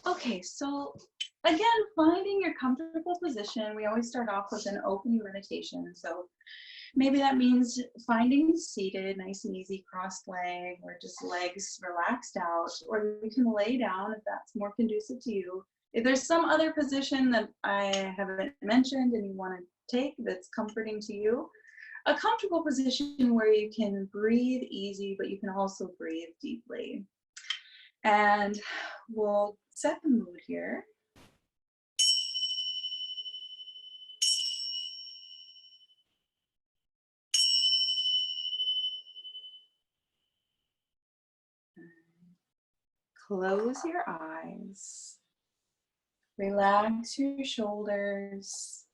Okay, so again, finding your comfortable position. We always start off with an opening meditation. So maybe that means finding seated, nice and easy, crossed leg, or just legs relaxed out, or you can lay down if that's more conducive to you. If there's some other position that I haven't mentioned and you want to take that's comforting to you, a comfortable position where you can breathe easy, but you can also breathe deeply. And we'll set the mood here. Close your eyes. Relax your shoulders.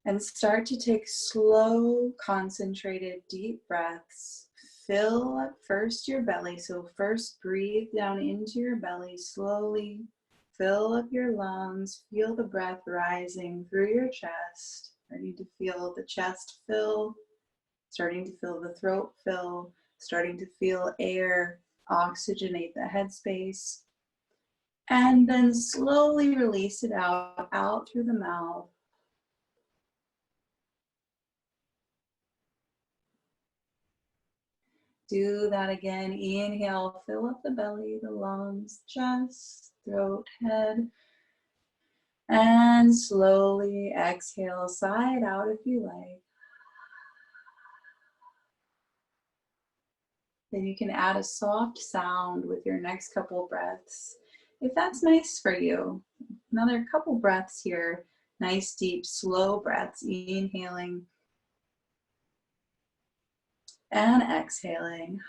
And start to take slow, concentrated, deep breaths. Fill up first your belly. So first breathe down into your belly slowly. Fill up your lungs. Feel the breath rising through your chest. Starting to feel the chest fill. Starting to feel the throat fill. Starting to feel air oxygenate the headspace. And then slowly release it out through the mouth. Do that again. Inhale, fill up the belly, the lungs, chest, throat, head. And slowly exhale, side out if you like. Then you can add a soft sound with your next couple breaths, if that's nice for you. Another couple breaths here. Nice, deep, slow breaths. Inhaling and exhaling.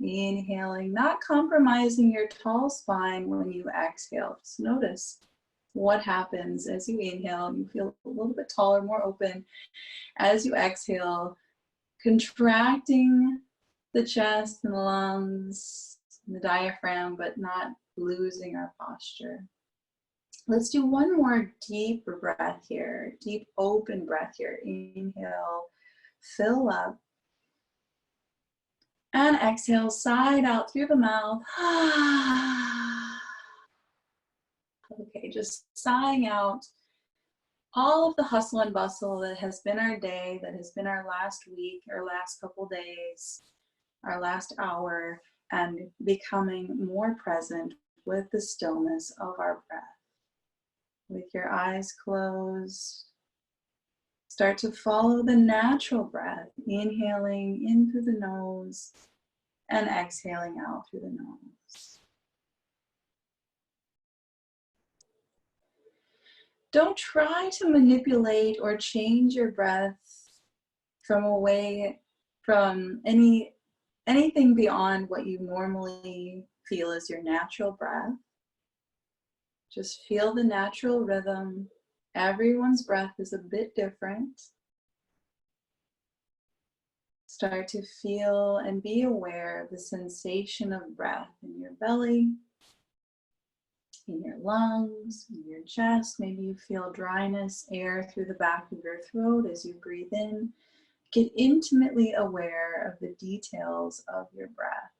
Inhaling, not compromising your tall spine when you exhale. Just notice what happens as you inhale. You feel a little bit taller, more open. As you exhale, contracting the chest and the lungs and the diaphragm, but not losing our posture. Let's do one more deep breath here, deep open breath here. Inhale, fill up. And exhale, side out through the mouth. Okay, just sighing out all of the hustle and bustle that has been our day, that has been our last week, our last couple days, our last hour, and becoming more present with the stillness of our breath. With your eyes closed, start to follow the natural breath, inhaling in through the nose and exhaling out through the nose. Don't try to manipulate or change your breath from anything beyond what you normally feel is your natural breath. Just feel the natural rhythm. Everyone's breath is a bit different. Start to feel and be aware of the sensation of breath in your belly, in your lungs, in your chest. Maybe you feel dryness, air through the back of your throat as you breathe in. Get intimately aware of the details of your breath.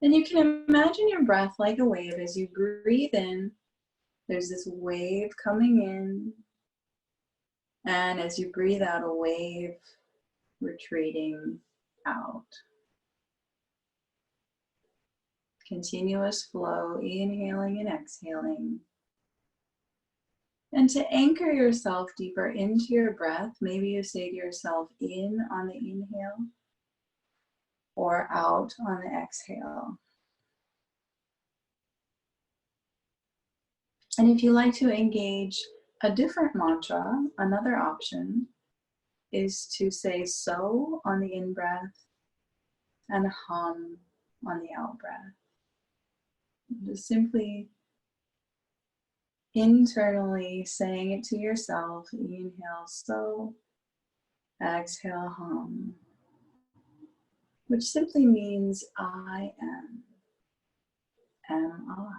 And you can imagine your breath like a wave. As you breathe in, there's this wave coming in. And as you breathe out, a wave retreating out. Continuous flow, inhaling and exhaling. And to anchor yourself deeper into your breath, maybe you say to yourself in on the inhale or out on the exhale. And if you like to engage a different mantra, another option is to say so on the in-breath and hum on the out-breath. Just simply internally saying it to yourself. Inhale so, exhale hum. which simply means I am I,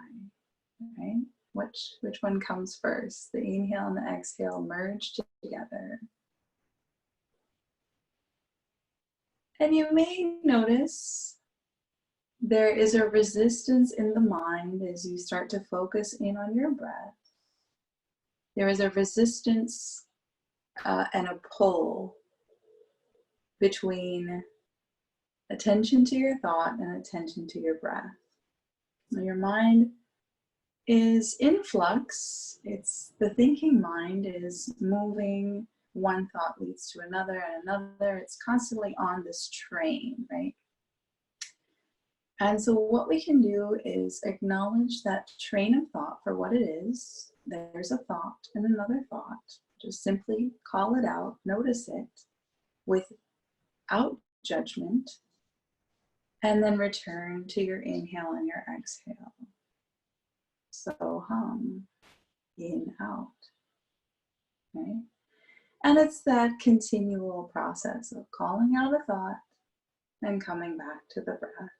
right? Which one comes first? The inhale and the exhale merge together. And you may notice there is a resistance in the mind as you start to focus in on your breath. There is a resistance and a pull between attention to your thought and attention to your breath. Now, your mind is in flux. It's the thinking mind is moving. One thought leads to another and another. It's constantly on this train, right? And so what we can do is acknowledge that train of thought for what it is. There's a thought and another thought. Just simply call it out, notice it without judgment, and then return to your inhale and your exhale. So hum, in, out, right? And it's that continual process of calling out a thought and coming back to the breath.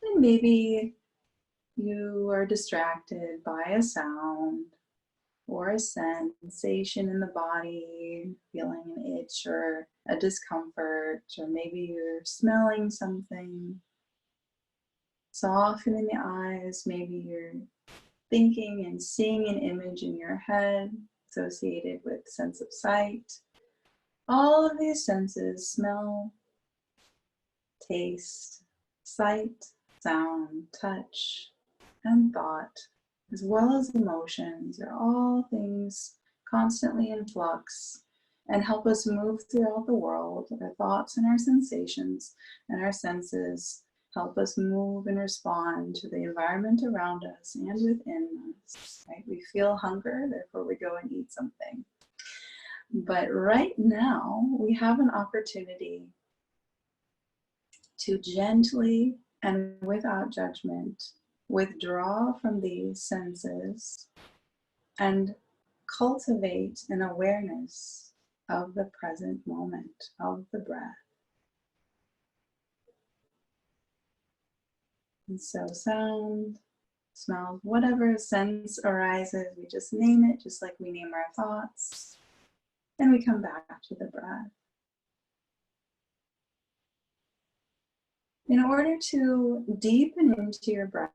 And maybe you are distracted by a sound or a sensation in the body, feeling an itch or a discomfort, or maybe you're smelling something, softening the eyes, maybe you're thinking and seeing an image in your head associated with sense of sight. All of these senses, smell, taste, sight, sound, touch, and thought, as well as emotions, are all things constantly in flux and help us move throughout the world. Our thoughts and our sensations and our senses help us move and respond to the environment around us and within us, right? We feel hunger, therefore we go and eat something. But right now, we have an opportunity to gently and without judgment withdraw from these senses and cultivate an awareness of the present moment, of the breath. And so sound, smell, whatever sense arises, we just name it, just like we name our thoughts, and we come back to the breath. In order to deepen into your breath,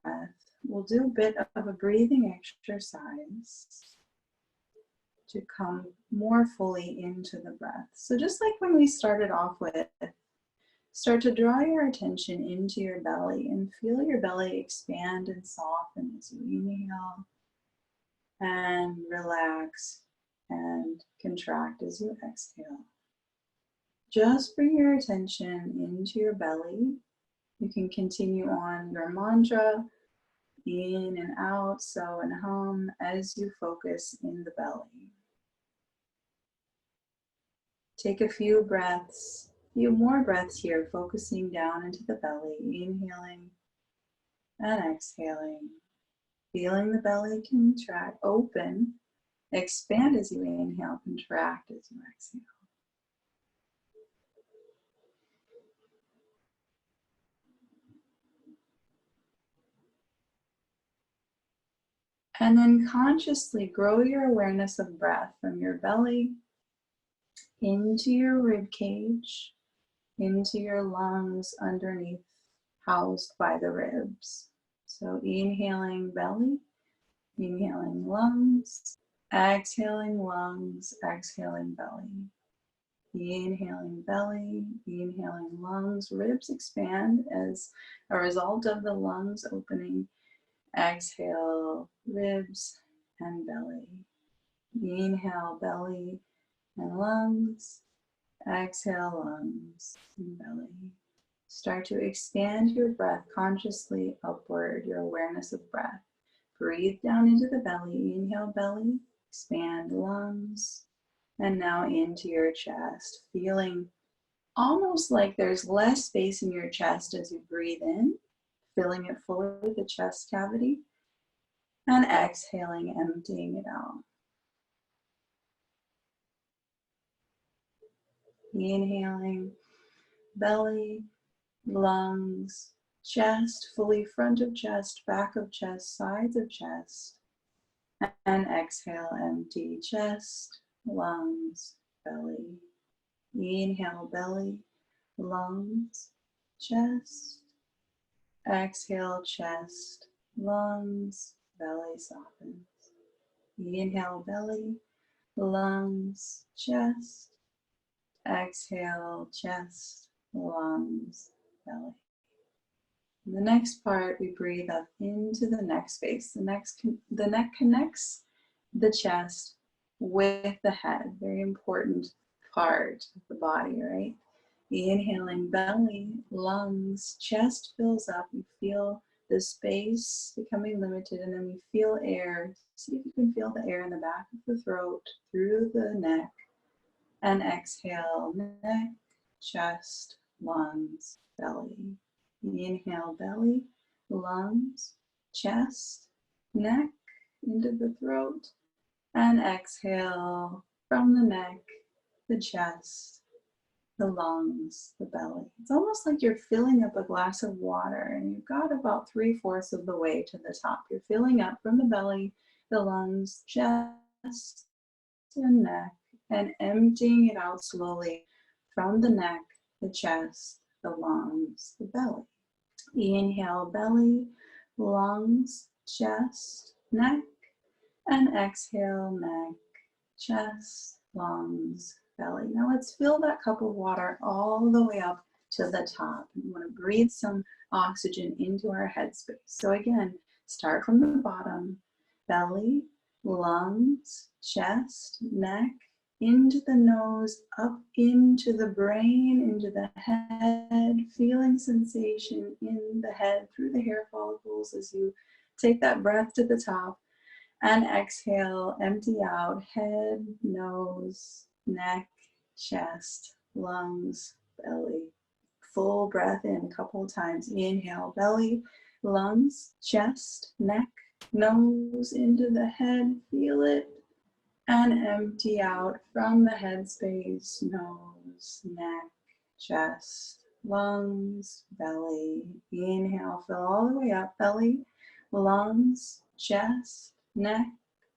we'll do a bit of a breathing exercise to come more fully into the breath. So just like when we started off with, start to draw your attention into your belly and feel your belly expand and soften as you inhale, and relax and contract as you exhale. Just bring your attention into your belly. You can continue on your mantra, in and out, so and hum, as you focus in the belly. Take a few more breaths here, focusing down into the belly, inhaling and exhaling. Feeling the belly contract, open, expand as you inhale, contract as you exhale. And then consciously grow your awareness of breath from your belly into your rib cage, into your lungs underneath, housed by the ribs. So inhaling belly, inhaling lungs, exhaling lungs, exhaling belly. Inhaling belly, inhaling lungs, ribs expand as a result of the lungs opening. Exhale, ribs and belly. Inhale, belly and lungs. Exhale, lungs and belly. Start to expand your breath consciously upward, your awareness of breath. Breathe down into the belly. Inhale, belly. Expand lungs. And now into your chest, feeling almost like there's less space in your chest as you breathe in, filling it fully with the chest cavity, and exhaling, emptying it out. Inhaling belly, lungs, chest, fully front of chest, back of chest, sides of chest. And exhale, empty chest, lungs, belly. Inhale, belly, lungs, chest. Exhale, chest, lungs, belly softens. Inhale, belly, lungs, chest. Exhale, chest, lungs, belly. In the next part, we breathe up into the neck space. The neck connects the chest with the head. Very important part of the body, right? Inhaling, belly, lungs, chest fills up. You feel the space becoming limited, and then we feel air. See if you can feel the air in the back of the throat, through the neck, and exhale, neck, chest, lungs, belly. Inhale, belly, lungs, chest, neck, into the throat, and exhale from the neck, the chest, the lungs, the belly. It's almost like you're filling up a glass of water and you've got about 3/4 of the way to the top. You're filling up from the belly, the lungs, chest, and neck, and emptying it out slowly from the neck, the chest, the lungs, the belly. Inhale, belly, lungs, chest, neck, and exhale, neck, chest, lungs, belly. Now let's fill that cup of water all the way up to the top. We want to breathe some oxygen into our headspace. So again, start from the bottom, belly, lungs, chest, neck, into the nose, up into the brain, into the head, feeling sensation in the head through the hair follicles as you take that breath to the top. And exhale, empty out, head, nose, neck, chest, lungs, belly. Full breath in a couple of times. Inhale, belly, lungs, chest, neck, nose, into the head, feel it. And empty out from the head space, nose, neck, chest, lungs, belly. Inhale, fill all the way up, belly, lungs, chest, neck,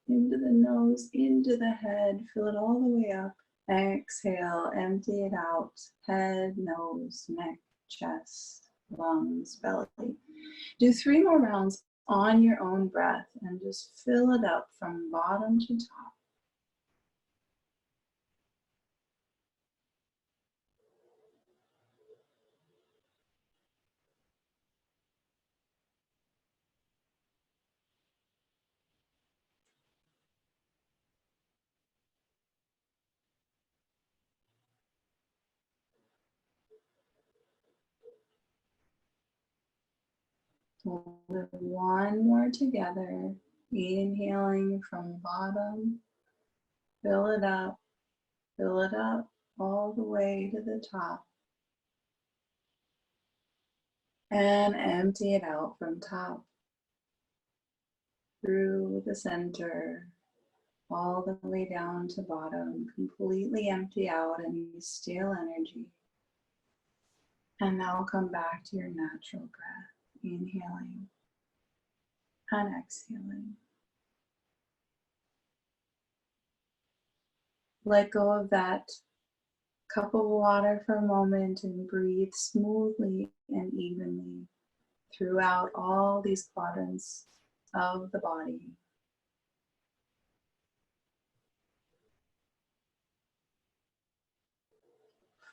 into the nose, into the head, fill it all the way up. Exhale, empty it out, head, nose, neck, chest, lungs, belly. Do 3 more rounds on your own breath and just fill it up from bottom to top. We'll do 1 more together. Inhaling from bottom, fill it up all the way to the top. And empty it out from top, through the center, all the way down to bottom. Completely empty out any stale energy. And now come back to your natural breath. Inhaling and exhaling. Let go of that cup of water for a moment and breathe smoothly and evenly throughout all these quadrants of the body.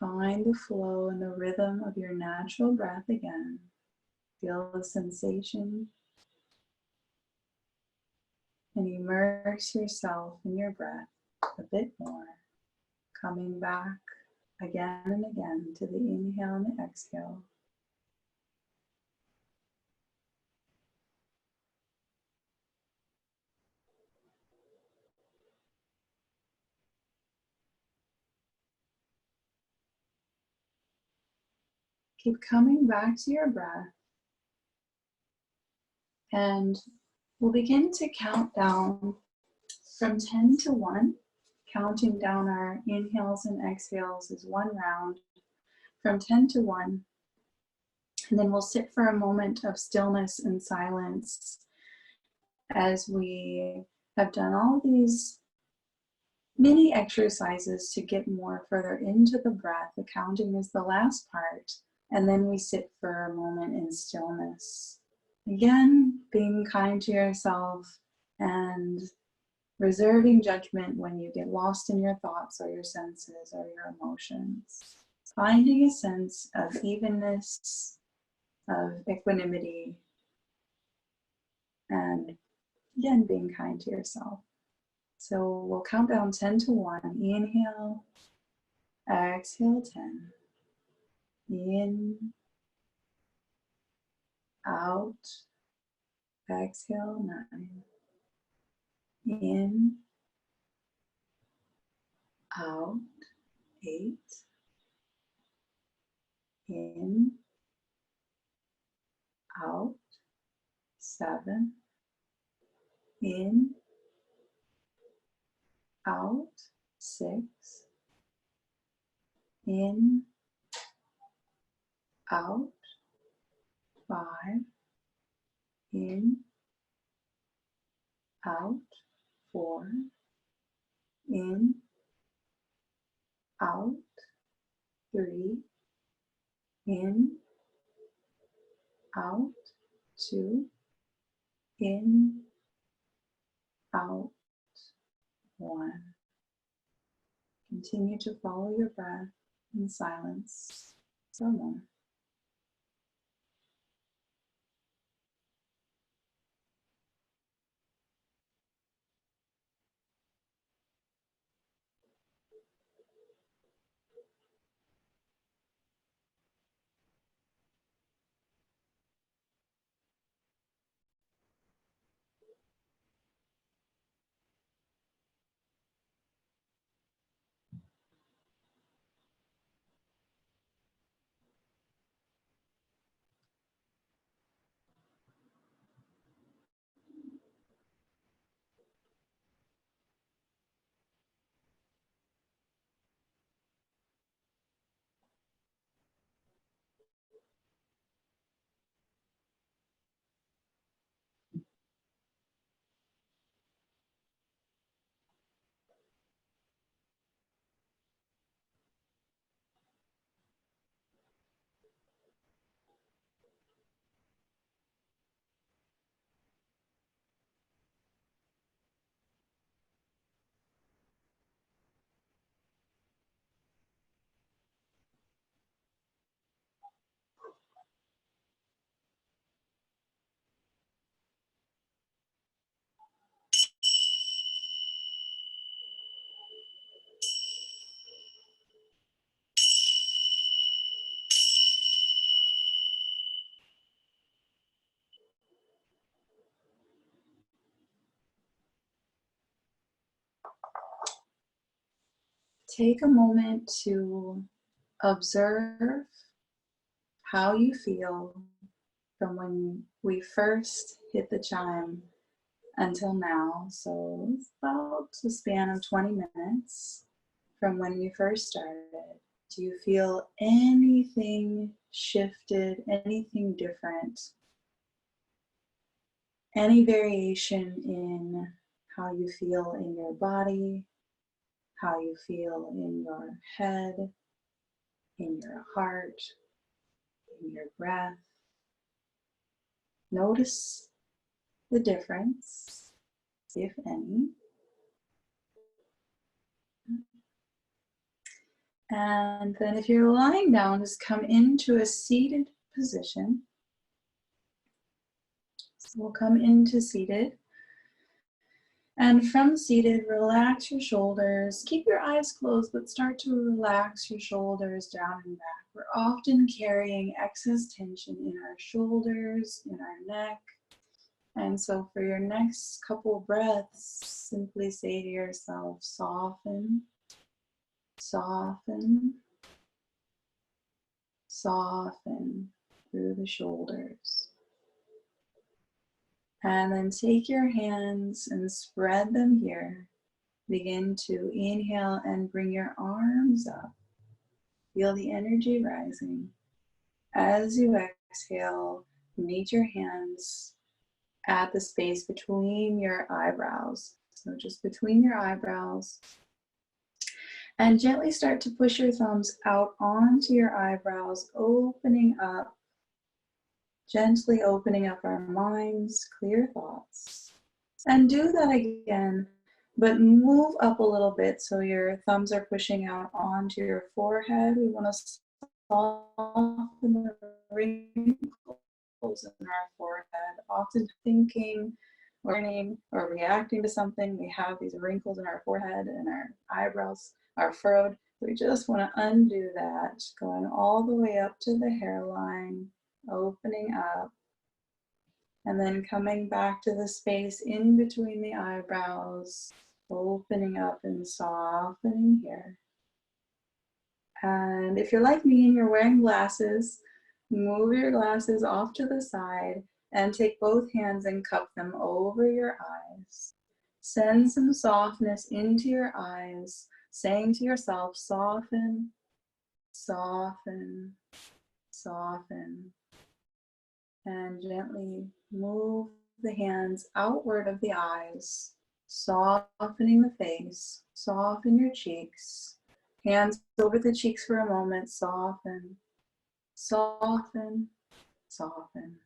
Find the flow and the rhythm of your natural breath again. Feel the sensation and immerse yourself in your breath a bit more, coming back again and again to the inhale and the exhale. Keep coming back to your breath, and we'll begin to count down from 10 to 1. Counting down our inhales and exhales is 1 round. from 10 to 1. And then we'll sit for a moment of stillness and silence as we have done all these mini exercises to get more further into the breath. The counting is the last part, and then we sit for a moment in stillness. Again, being kind to yourself and reserving judgment when you get lost in your thoughts or your senses or your emotions. Finding a sense of evenness, of equanimity, and again, being kind to yourself. So we'll count down 10 to 1. Inhale, exhale 10. In, out, exhale 9. In, out, 8. In, out, 7. In, out, 6. In, out, 5. In, out, 4. In, out, 3. In, out, 2. In, out, 1. Continue to follow your breath in silence for more. Take a moment to observe how you feel from when we first hit the chime until now. So it's about a span of 20 minutes from when we first started. Do you feel anything shifted, anything different? Any variation in how you feel in your body, how you feel in your head, in your heart, in your breath? Notice the difference, if any. And then if you're lying down, just come into a seated position. So we'll come into seated. And from seated, relax your shoulders. Keep your eyes closed, but start to relax your shoulders down and back. We're often carrying excess tension in our shoulders, in our neck. And so for your next couple breaths, simply say to yourself, soften, soften, soften through the shoulders. And then take your hands and spread them here. Begin to inhale and bring your arms up. Feel the energy rising. As you exhale, meet your hands at the space between your eyebrows. So just between your eyebrows. And gently start to push your thumbs out onto your eyebrows, opening up, gently opening up our minds, clear thoughts. And do that again, but move up a little bit so your thumbs are pushing out onto your forehead. We want to soften the wrinkles in our forehead. Often thinking, learning, or reacting to something, we have these wrinkles in our forehead and our eyebrows are furrowed. We just want to undo that, going all the way up to the hairline, opening up, and then coming back to the space in between the eyebrows, opening up and softening here. And if you're like me and you're wearing glasses, move your glasses off to the side and take both hands and cup them over your eyes. Send some softness into your eyes, saying to yourself, soften, soften, soften. And gently move the hands outward of the eyes, softening the face, soften your cheeks. Hands over the cheeks for a moment, soften, soften, soften.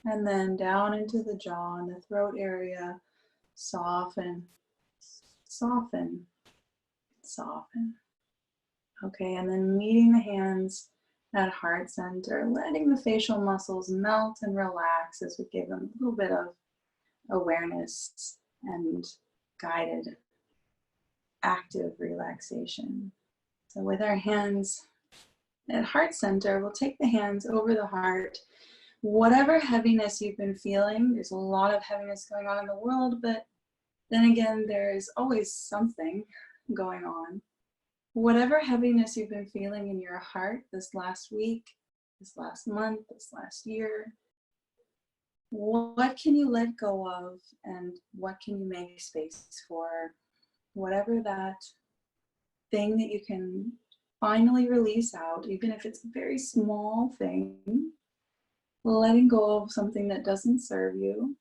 And then down into the jaw and the throat area, soften, soften, soften. Okay, and then meeting the hands at heart center, letting the facial muscles melt and relax as we give them a little bit of awareness and guided active relaxation. So with our hands at heart center, we'll take the hands over the heart. Whatever heaviness you've been feeling, there's a lot of heaviness going on in the world, but then again, there's always something going on. Whatever heaviness you've been feeling in your heart this last week, this last month, this last year, what can you let go of and what can you make space for? Whatever that thing that you can finally release out, even if it's a very small thing, letting go of something that doesn't serve you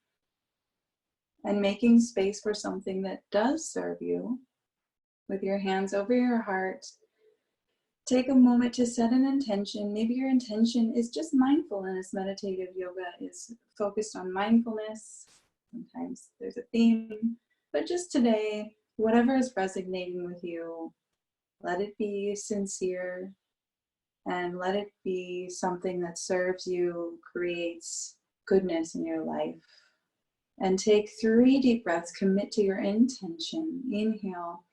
and making space for something that does serve you. With your hands over your heart, take a moment to set an intention. Maybe your intention is just mindfulness. Meditative yoga is focused on mindfulness. Sometimes there's a theme, but just today, whatever is resonating with you, let it be sincere and let it be something that serves you, creates goodness in your life. And take 3 deep breaths, commit to your intention. Inhale.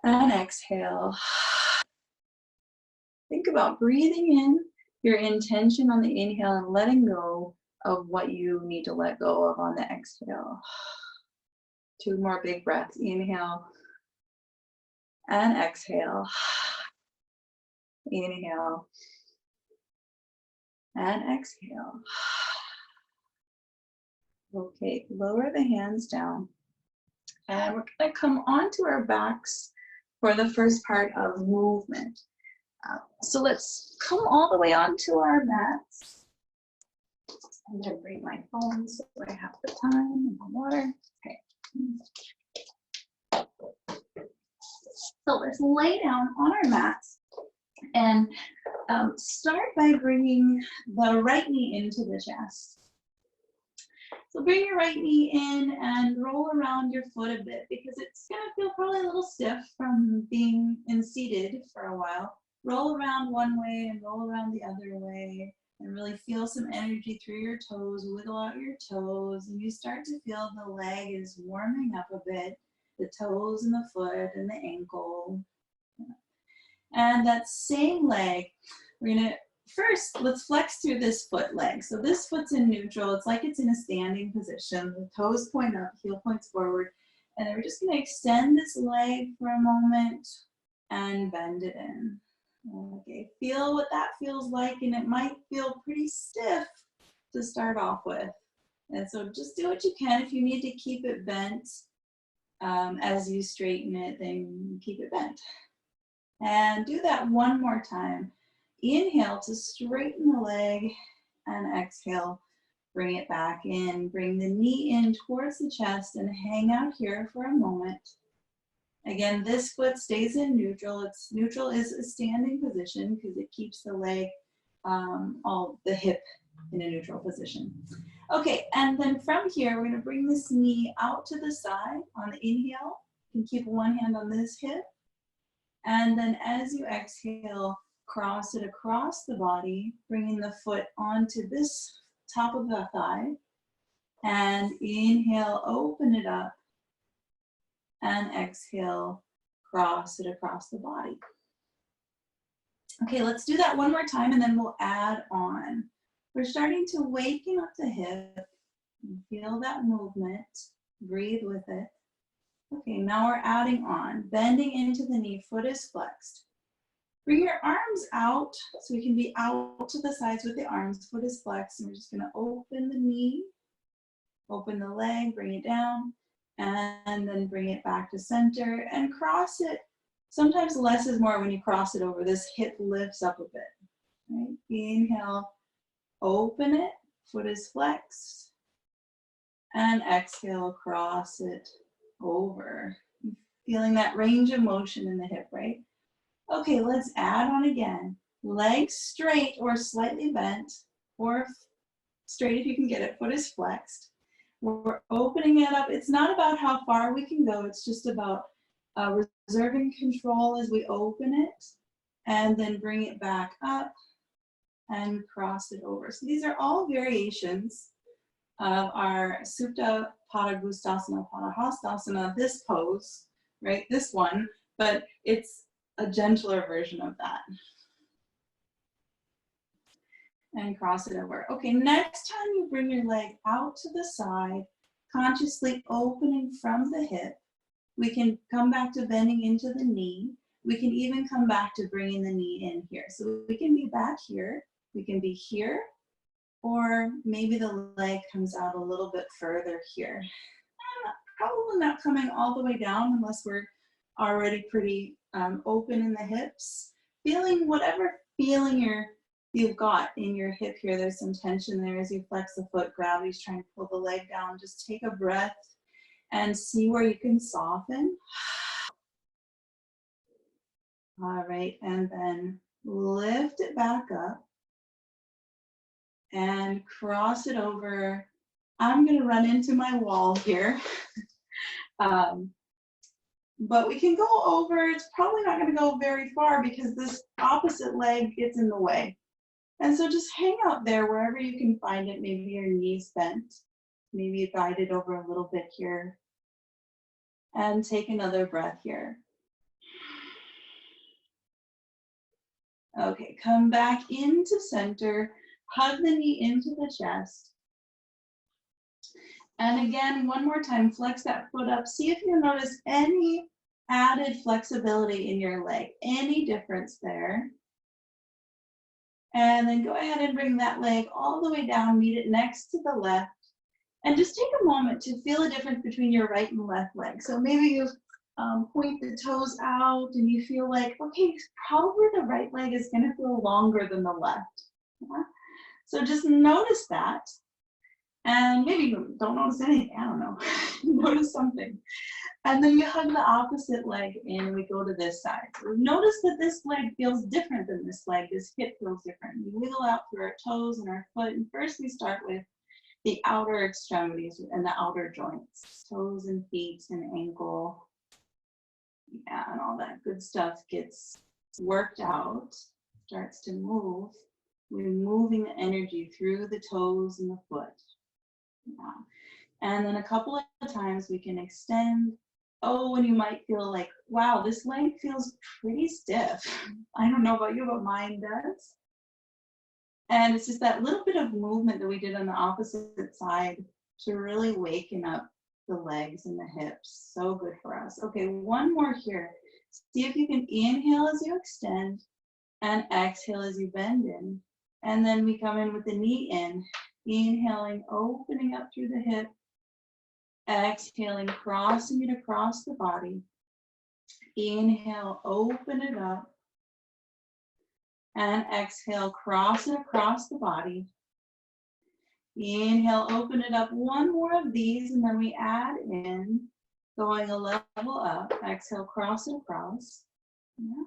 And exhale. Think about breathing in your intention on the inhale and letting go of what you need to let go of on the exhale. 2 more big breaths. Inhale and exhale. Inhale and exhale. Okay, lower the hands down. And we're going to come onto our backs for the first part of movement. So let's come all the way onto our mats. I'm going to bring my phone so I have the time and the water. Okay. So let's lay down on our mats and start by bringing the right knee into the chest. So bring your right knee in and roll around your foot a bit because it's going to feel probably a little stiff from being seated for a while. Roll around one way and roll around the other way and really feel some energy through your toes. Wiggle out your toes and you start to feel the leg is warming up a bit, the toes and the foot and the ankle. And that same leg, we're going to first, let's flex through this foot leg. So this foot's in neutral. It's like it's in a standing position. The toes point up, heel points forward. And then we're just going to extend this leg for a moment and bend it in. Okay, feel what that feels like, and it might feel pretty stiff to start off with. And so just do what you can. If you need to keep it bent as you straighten it, then keep it bent. And do that one more time. Inhale to straighten the leg and exhale. Bring it back in. Bring the knee in towards the chest and hang out here for a moment. Again, this foot stays in neutral. Neutral is a standing position because it keeps the leg, the hip in a neutral position. Okay, and then from here, we're gonna bring this knee out to the side on the inhale. You can keep one hand on this hip. And then as you exhale, cross it across the body, bringing the foot onto this top of the thigh. And inhale, open it up. And exhale, cross it across the body. Okay, let's do that one more time and then we'll add on. We're starting to waken up the hip. Feel that movement. Breathe with it. Okay, now we're adding on. Bending into the knee, foot is flexed. Bring your arms out so we can be out to the sides with the arms. Foot is flexed, and we're just gonna open the knee, open the leg, bring it down, and then bring it back to center and cross it. Sometimes less is more when you cross it over. This hip lifts up a bit. Right? Inhale, open it, foot is flexed, and exhale, cross it over. Feeling that range of motion in the hip, right? Okay, let's add on again. Legs straight or slightly bent, or straight if you can get it, foot is flexed. We're opening it up. It's not about how far we can go, it's just about reserving control as we open it, and then bring it back up and cross it over. So these are all variations of our Supta Pada Gustasana, Pada Hastasana, this pose, right? This one, but it's a gentler version of that. And cross it over. Okay, next time you bring your leg out to the side, consciously opening from the hip, we can come back to bending into the knee. We can even come back to bringing the knee in here. So we can be back here, we can be here, or maybe the leg comes out a little bit further here. Probably not coming all the way down unless we're already pretty open in the hips. Feeling whatever feeling you've got in your hip here. There's some tension there as you flex the foot. Gravity's trying to pull the leg down. Just take a breath and see where you can soften. All right, and then lift it back up and cross it over. I'm gonna run into my wall here. But we can go over. It's probably not gonna go very far because this opposite leg gets in the way. And so just hang out there wherever you can find it. Maybe your knees bent. Maybe you guide it over a little bit here. And take another breath here. Okay, come back into center. Hug the knee into the chest. And again, one more time, flex that foot up. See if you notice any added flexibility in your leg, any difference there. And then go ahead and bring that leg all the way down, meet it next to the left. And just take a moment to feel a difference between your right and left leg. So maybe you point the toes out and you feel like, okay, probably the right leg is gonna feel longer than the left. Yeah? So just notice that. And maybe you don't notice anything, I don't know. Notice something. And then you hug the opposite leg and we go to this side. So notice that this leg feels different than this leg. This hip feels different. We wiggle out through our toes and our foot. And first we start with the outer extremities and the outer joints. Toes and feet and ankle. Yeah, and all that good stuff gets worked out, starts to move. We're moving the energy through the toes and the foot. Yeah. And then a couple of times we can extend. Oh, and you might feel like, wow, this leg feels pretty stiff. I don't know about you, but mine does. And it's just that little bit of movement that we did on the opposite side to really waken up the legs and the hips. So good for us. Okay, one more here. See if you can inhale as you extend and exhale as you bend in. And then we come in with the knee in. Inhaling, opening up through the hip. Exhaling, crossing it across the body. Inhale, open it up. And exhale, cross it across the body. Inhale, open it up. One more of these, and then we add in, going a level up. Exhale, cross it across. Yeah.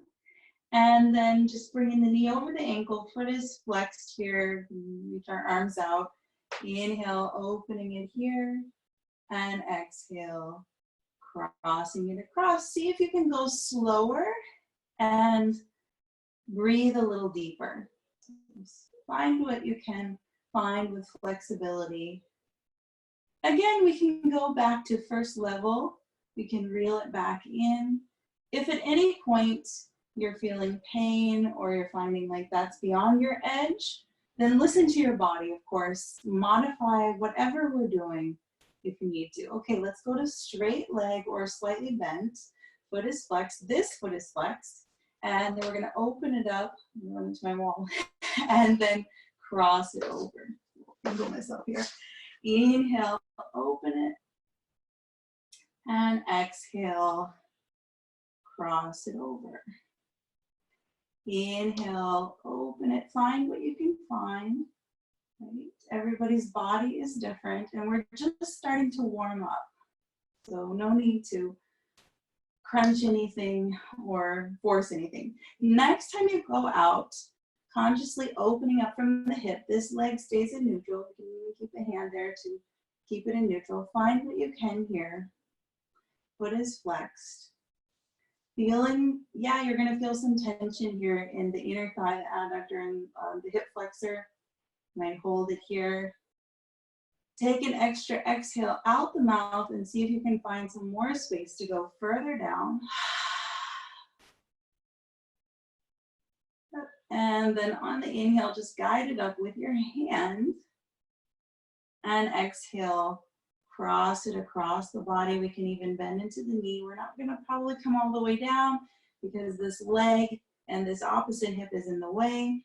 And then just bringing the knee over the ankle, foot is flexed here, reach our arms out. Inhale, opening it here, and exhale, crossing it across. See if you can go slower and breathe a little deeper. Find what you can find with flexibility. Again, we can go back to first level. We can reel it back in. If at any point you're feeling pain or you're finding like that's beyond your edge, then listen to your body, of course. Modify whatever we're doing if you need to. Okay, let's go to straight leg or slightly bent. Foot is flexed. This foot is flexed. And then we're going to open it up. I'm going into my wall. And then cross it over. I'll go myself here. Inhale, open it. And exhale, cross it over. Inhale, open it. Find what you can find. Right? Everybody's body is different, and we're just starting to warm up. So no need to crunch anything or force anything. Next time you go out, consciously opening up from the hip, this leg stays in neutral. You can even keep a hand there to keep it in neutral. Find what you can here. Foot is flexed. Feeling, yeah, you're gonna feel some tension here in the inner thigh, the adductor, and the hip flexor. You might hold it here. Take an extra exhale out the mouth and see if you can find some more space to go further down. And then on the inhale, just guide it up with your hand. And exhale, cross it across the body. We can even bend into the knee. We're not gonna probably come all the way down because this leg and this opposite hip is in the way.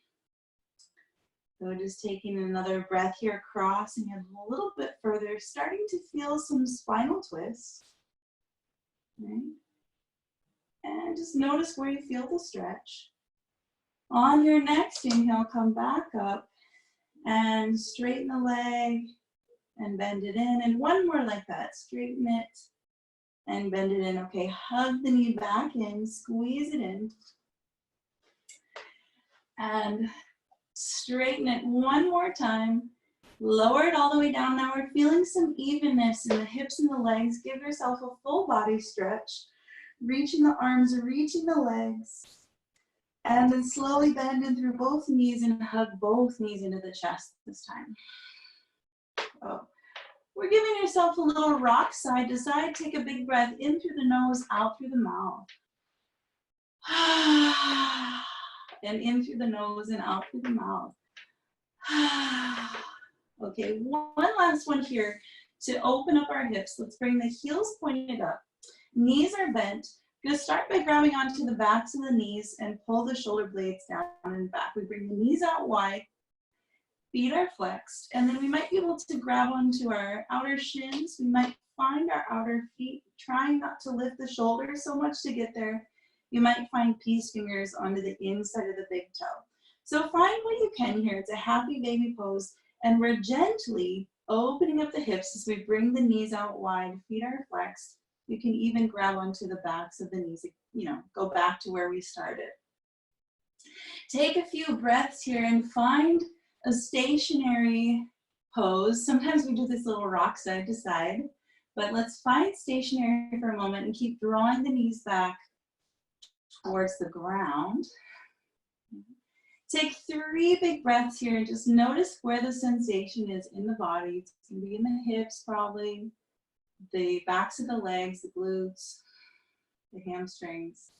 So just taking another breath here, crossing it a little bit further, starting to feel some spinal twists. Right? And just notice where you feel the stretch. On your next inhale, come back up and straighten the leg and bend it in. And one more like that, straighten it and bend it in. Okay, hug the knee back in, squeeze it in. And straighten it one more time. Lower it all the way down. Now we're feeling some evenness in the hips and the legs. Give yourself a full body stretch. Reaching the arms, reaching the legs. And then slowly bend in through both knees and hug both knees into the chest this time. Oh. We're giving yourself a little rock side to side. Take a big breath in through the nose, out through the mouth. And in through the nose and out through the mouth. Okay, one last one here to open up our hips. Let's bring the heels pointed up. Knees are bent. We're going to start by grabbing onto the backs of the knees and pull the shoulder blades down and back. We bring the knees out wide. Feet are flexed. And then we might be able to grab onto our outer shins. We might find our outer feet, trying not to lift the shoulders so much to get there. You might find peace fingers onto the inside of the big toe. So find what you can here. It's a happy baby pose. And we're gently opening up the hips as we bring the knees out wide. Feet are flexed. You can even grab onto the backs of the knees, go back to where we started. Take a few breaths here and find a stationary pose. Sometimes we do this little rock side to side, but let's find stationary for a moment and keep drawing the knees back towards the ground. Take 3 big breaths here and just notice where the sensation is in the body. It's going to be in the hips probably, the backs of the legs, the glutes, the hamstrings.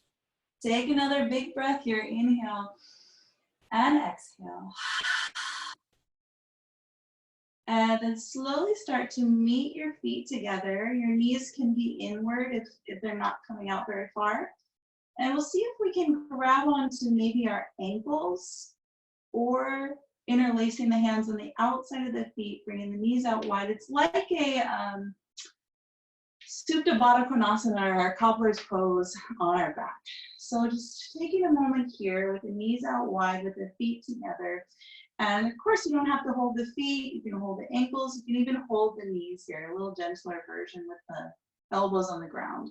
Take another big breath here. Inhale and exhale. And then slowly start to meet your feet together. Your knees can be inward if they're not coming out very far. And we'll see if we can grab onto maybe our ankles or interlacing the hands on the outside of the feet, bringing the knees out wide. It's like a Supta Baddha Konasana, our cobbler's pose on our back. So just taking a moment here with the knees out wide, with the feet together. And of course, you don't have to hold the feet. You can hold the ankles. You can even hold the knees here, a little gentler version with the elbows on the ground.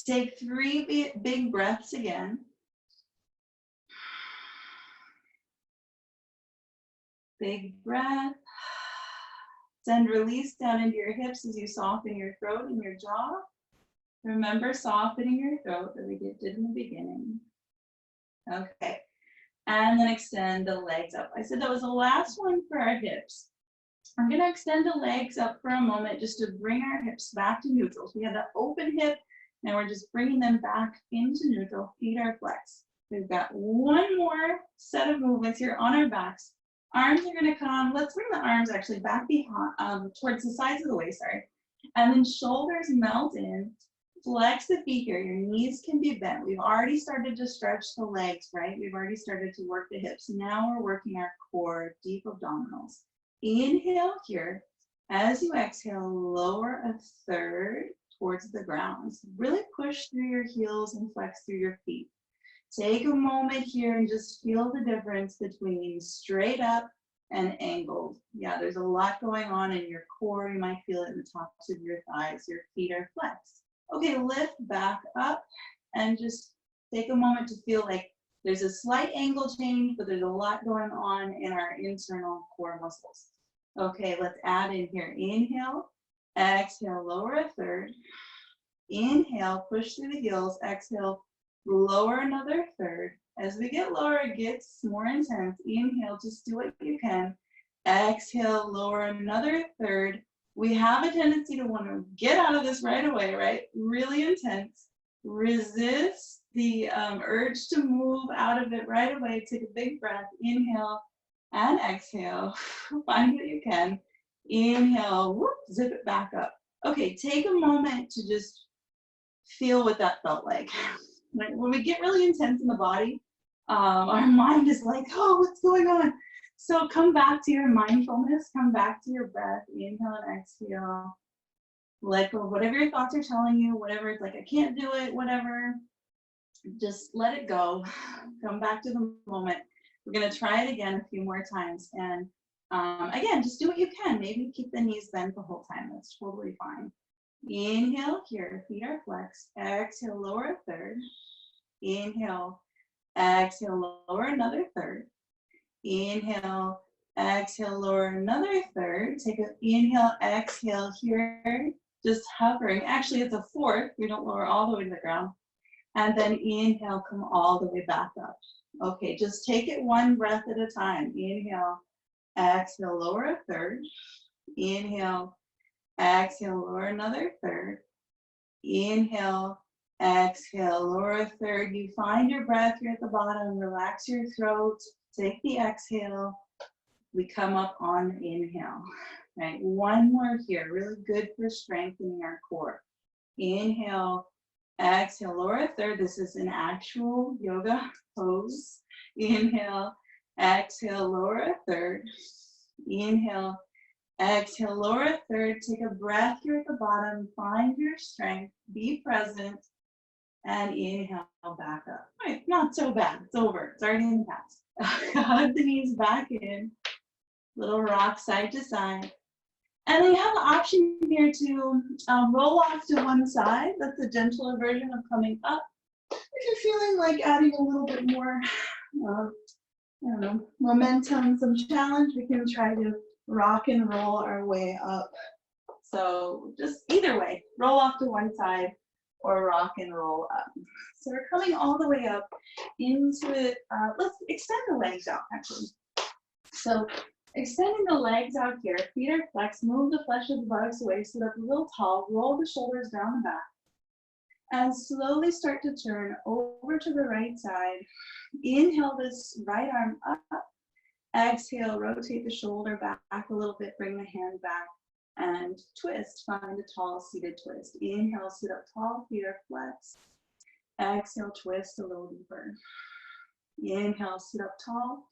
Take 3 big breaths again. Big breath. Send release down into your hips as you soften your throat and your jaw. Remember softening your throat that we did in the beginning. Okay. And then extend the legs up. I said that was the last one for our hips. I'm going to extend the legs up for a moment just to bring our hips back to neutral. So we have that open hip, and we're just bringing them back into neutral. Feet are flexed. We've got one more set of movements here on our backs. Arms are going to come. Let's bring the arms actually back behind, towards the sides of the waist, sorry. And then shoulders melt in. Flex the feet here. Your knees can be bent. We've already started to stretch the legs, right? We've already started to work the hips. Now we're working our core, deep abdominals. Inhale here. As you exhale, lower a third towards the ground. So really push through your heels and flex through your feet. Take a moment here and just feel the difference between straight up and angled. Yeah, there's a lot going on in your core. You might feel it in the tops of your thighs. Your feet are flexed. Okay, lift back up and just take a moment to feel like there's a slight angle change, but there's a lot going on in our internal core muscles. Okay, let's add in here. Inhale, exhale, lower a third. Inhale, push through the heels. Exhale, lower another third. As we get lower, it gets more intense. Inhale, just do what you can. Exhale, lower another third. We have a tendency to want to get out of this right away, right? Really intense. Resist the urge to move out of it right away. Take a big breath. Inhale and exhale. Find what you can. Inhale, whoop, zip it back up. Okay, take a moment to just feel what that felt like. When we get really intense in the body, our mind is like, oh, what's going on? So come back to your mindfulness, come back to your breath, inhale and exhale. Let go of whatever your thoughts are telling you, whatever it's like, I can't do it, whatever. Just let it go. Come back to the moment. We're gonna try it again a few more times. And again, just do what you can. Maybe keep the knees bent the whole time. That's totally fine. Inhale here, feet are flexed. Exhale, lower a third. Inhale, exhale, lower another third. Inhale, exhale, lower another third. Take an inhale, exhale here, just hovering. Actually, it's a fourth. We don't lower all the way to the ground. And then inhale, come all the way back up. Okay, just take it one breath at a time. Inhale, exhale, lower a third. Inhale, exhale, lower another third. Inhale, exhale, lower a third. You find your breath here at the bottom. Relax your throat. Take the exhale. We come up on inhale. Right, one more here. Really good for strengthening our core. Inhale, exhale, lower a third. This is an actual yoga pose. Inhale, exhale, lower a third. Inhale, exhale, lower a third. Take a breath here at the bottom. Find your strength. Be present. And inhale back up. All right, not so bad. It's over. It's already in the past. Hug the knees back in. Little rock side to side. And then you have the option here to roll off to one side. That's a gentler version of coming up. If you're feeling like adding a little bit more, I don't know, momentum, some challenge, we can try to rock and roll our way up. So just either way, roll off to one side or rock and roll up. So we're coming all the way up into it. Let's extend the legs out actually. So extending the legs out here, feet are flexed, move the flesh of the buttocks away, sit up a little tall, roll the shoulders down the back, and slowly start to turn over to the right side. Inhale this right arm up. Exhale, rotate the shoulder back a little bit, bring the hand back, and twist. Find a tall seated twist. Inhale, sit up tall, feet are flexed. Exhale, twist a little deeper. Inhale, sit up tall.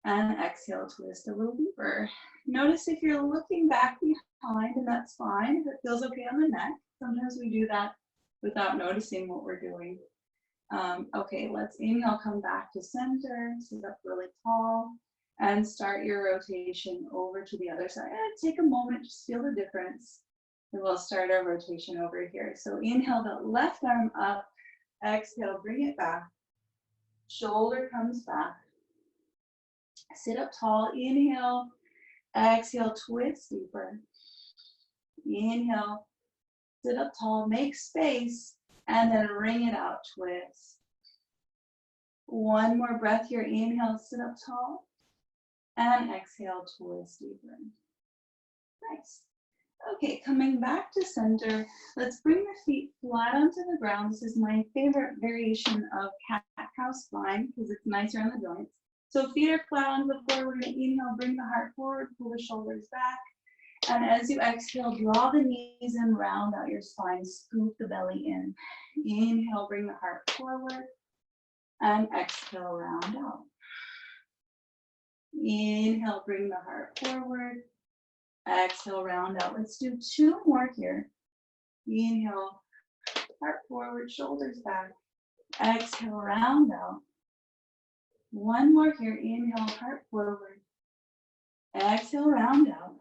And exhale, twist a little deeper. Notice if you're looking back behind, and that's fine. If it feels okay on the neck, sometimes we do that without noticing what we're doing. Okay, let's inhale, come back to center, sit up really tall, and start your rotation over to the other side. And take a moment, just feel the difference. And we'll start our rotation over here. So inhale the left arm up, exhale, bring it back. Shoulder comes back. Sit up tall, inhale, exhale, twist deeper. Inhale, sit up tall, make space, and then ring it out, twist. One more breath here, inhale, sit up tall, and exhale, twist deeper. Nice. Okay, coming back to center, let's bring the feet flat onto the ground. This is my favorite variation of cat-cow spine because it's nicer on the joints. So feet are flat on the floor. We're going to inhale, bring the heart forward, pull the shoulders back. And as you exhale, draw the knees in, round out your spine, scoop the belly in. Inhale, bring the heart forward. And exhale, round out. Inhale, bring the heart forward. Exhale, round out. Let's do two more here. Inhale, heart forward, shoulders back. Exhale, round out. One more here, inhale, heart forward. Exhale, round out.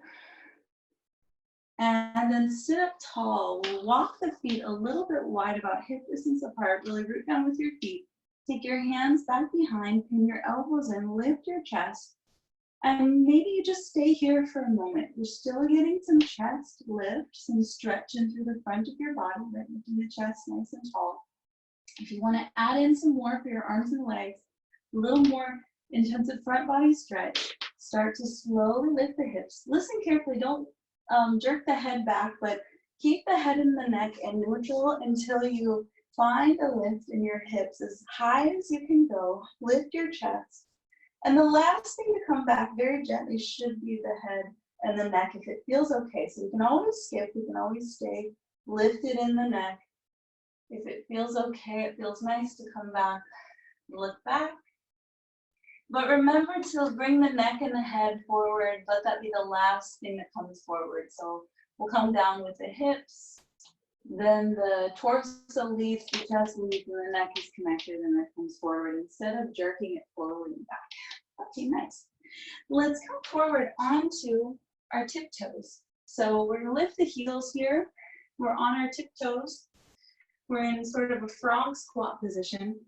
And then sit up tall. We'll walk the feet a little bit wide, about hip distance apart. Really root down with your feet. Take your hands back behind, pin your elbows in, lift your chest. And maybe you just stay here for a moment. You're still getting some chest lift, some stretching through the front of your body, right, lifting the chest nice and tall. If you want to add in some more for your arms and legs, a little more intensive front body stretch, start to slowly lift the hips. Listen carefully, don't jerk the head back, but keep the head and the neck in neutral until you find a lift in your hips as high as you can go. Lift your chest. And the last thing to come back very gently should be the head and the neck if it feels okay. So you can always skip, you can always stay lifted in the neck. If it feels okay, it feels nice to come back, look back. But remember to bring the neck and the head forward. Let that be the last thing that comes forward. So we'll come down with the hips, then the torso leads, the chest leads, and the neck is connected and it comes forward instead of jerking it forward and back. Okay, nice. Let's come forward onto our tiptoes. So we're gonna lift the heels here. We're on our tiptoes. We're in sort of a frog squat position.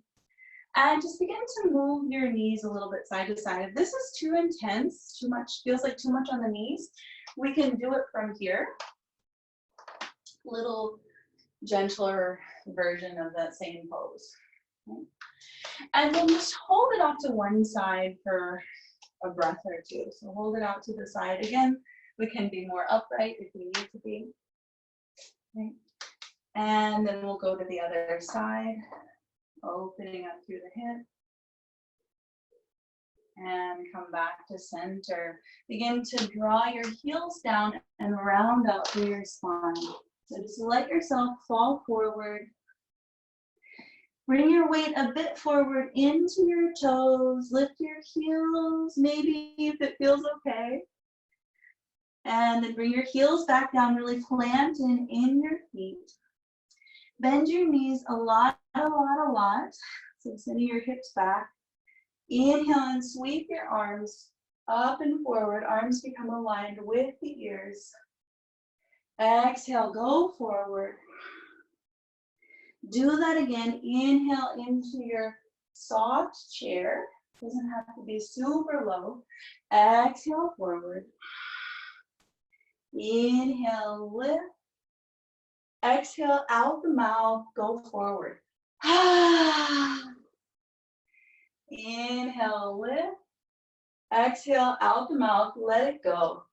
And just begin to move your knees a little bit side to side. If this is too intense, too much, feels like too much on the knees, we can do it from here. Little gentler version of that same pose. Okay. And then just hold it off to one side for a breath or two. So hold it out to the side. Again, we can be more upright if we need to be. Okay. And then we'll go to the other side, opening up through the hip. And come back to center. Begin to draw your heels down and round out through your spine. So just let yourself fall forward. Bring your weight a bit forward into your toes. Lift your heels, maybe if it feels okay. And then bring your heels back down, really plant in your feet. Bend your knees a lot. So sending your hips back. Inhale and sweep your arms up and forward. Arms become aligned with the ears. Exhale, go forward. Do that again. Inhale into your soft chair. Doesn't have to be super low. Exhale, forward. Inhale, lift. Exhale, out the mouth, go forward. Inhale, lift. Exhale, out the mouth, let it go.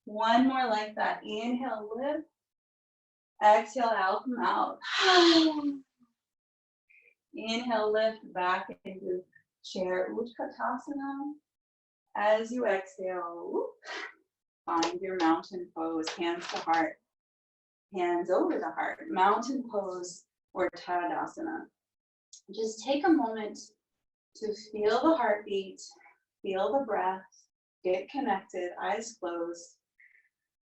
One more like that. Inhale, lift. Exhale, out the mouth. Inhale, lift back into chair Utkatasana. As you exhale, find your mountain pose, hands to heart, hands over the heart, mountain pose or Tadasana. Just take a moment to feel the heartbeat, feel the breath, get connected, eyes closed,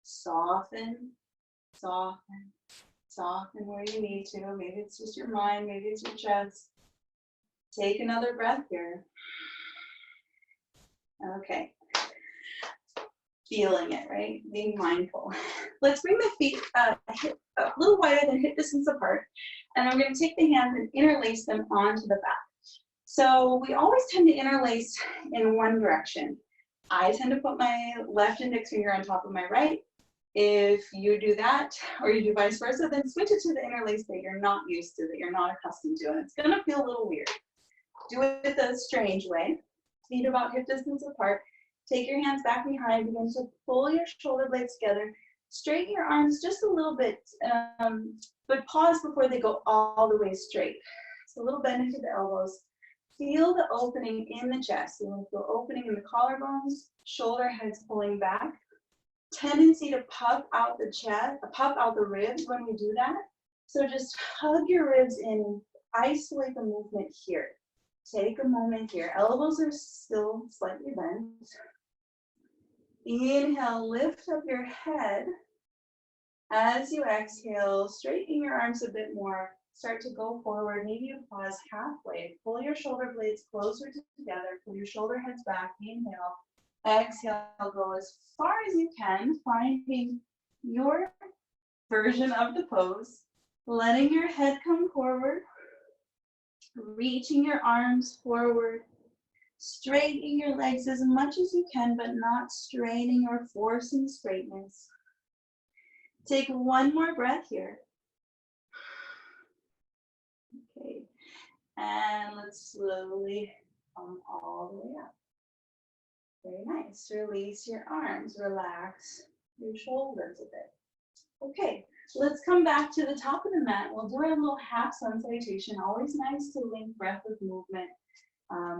soften, soften, soften where you need to. Maybe it's just your mind, maybe it's your chest. Take another breath here. Okay. Feeling it, right? Being mindful. Let's bring the feet a little wider than hip distance apart. And I'm going to take the hands and interlace them onto the back. So we always tend to interlace in one direction. I tend to put my left index finger on top of my right. If you do that, or you do vice versa, then switch it to the interlace that you're not used to, that you're not accustomed to, and it's going to feel a little weird. Do it a strange way. Feet about hip distance apart. Take your hands back behind, begin to pull your shoulder blades together. Straighten your arms just a little bit, but pause before they go all the way straight. So a little bend into the elbows. Feel the opening in the chest. You want to feel opening in the collarbones, shoulder heads pulling back. Tendency to puff out the chest, puff out the ribs when we do that. So just hug your ribs in and isolate the movement here. Take a moment here. Elbows are still slightly bent. Inhale, lift up your head. As you exhale, straighten your arms a bit more. Start to go forward. Maybe you pause halfway. Pull your shoulder blades closer together. Pull your shoulder heads back. Inhale. Exhale, go as far as you can, finding your version of the pose. Letting your head come forward. Reaching your arms forward. Straightening your legs as much as you can, but not straining or forcing straightness. Take one more breath here. Okay, and let's slowly come all the way up. Very nice. Release your arms, relax your shoulders a bit. Okay, let's come back to the top of the mat. We'll do our little half sun salutation. Always nice to link breath with movement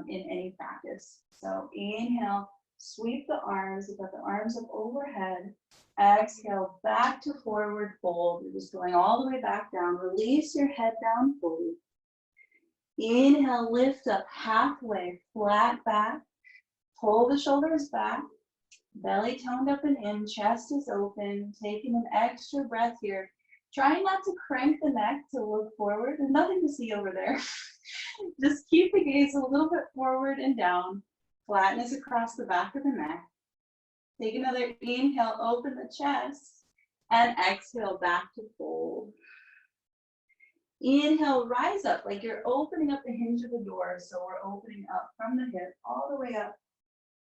in any practice. So inhale, sweep the arms. You've got the arms up overhead. Exhale, back to forward fold. You're just going all the way back down. Release your head down fully. Inhale, lift up halfway, flat back. Pull the shoulders back. Belly toned up and in, chest is open. Taking an extra breath here. Try not to crank the neck to look forward. There's nothing to see over there. Just keep the gaze a little bit forward and down. Flatness across the back of the neck. Take another inhale, open the chest, and exhale back to fold. Inhale, rise up like you're opening up the hinge of the door. So we're opening up from the hip all the way up,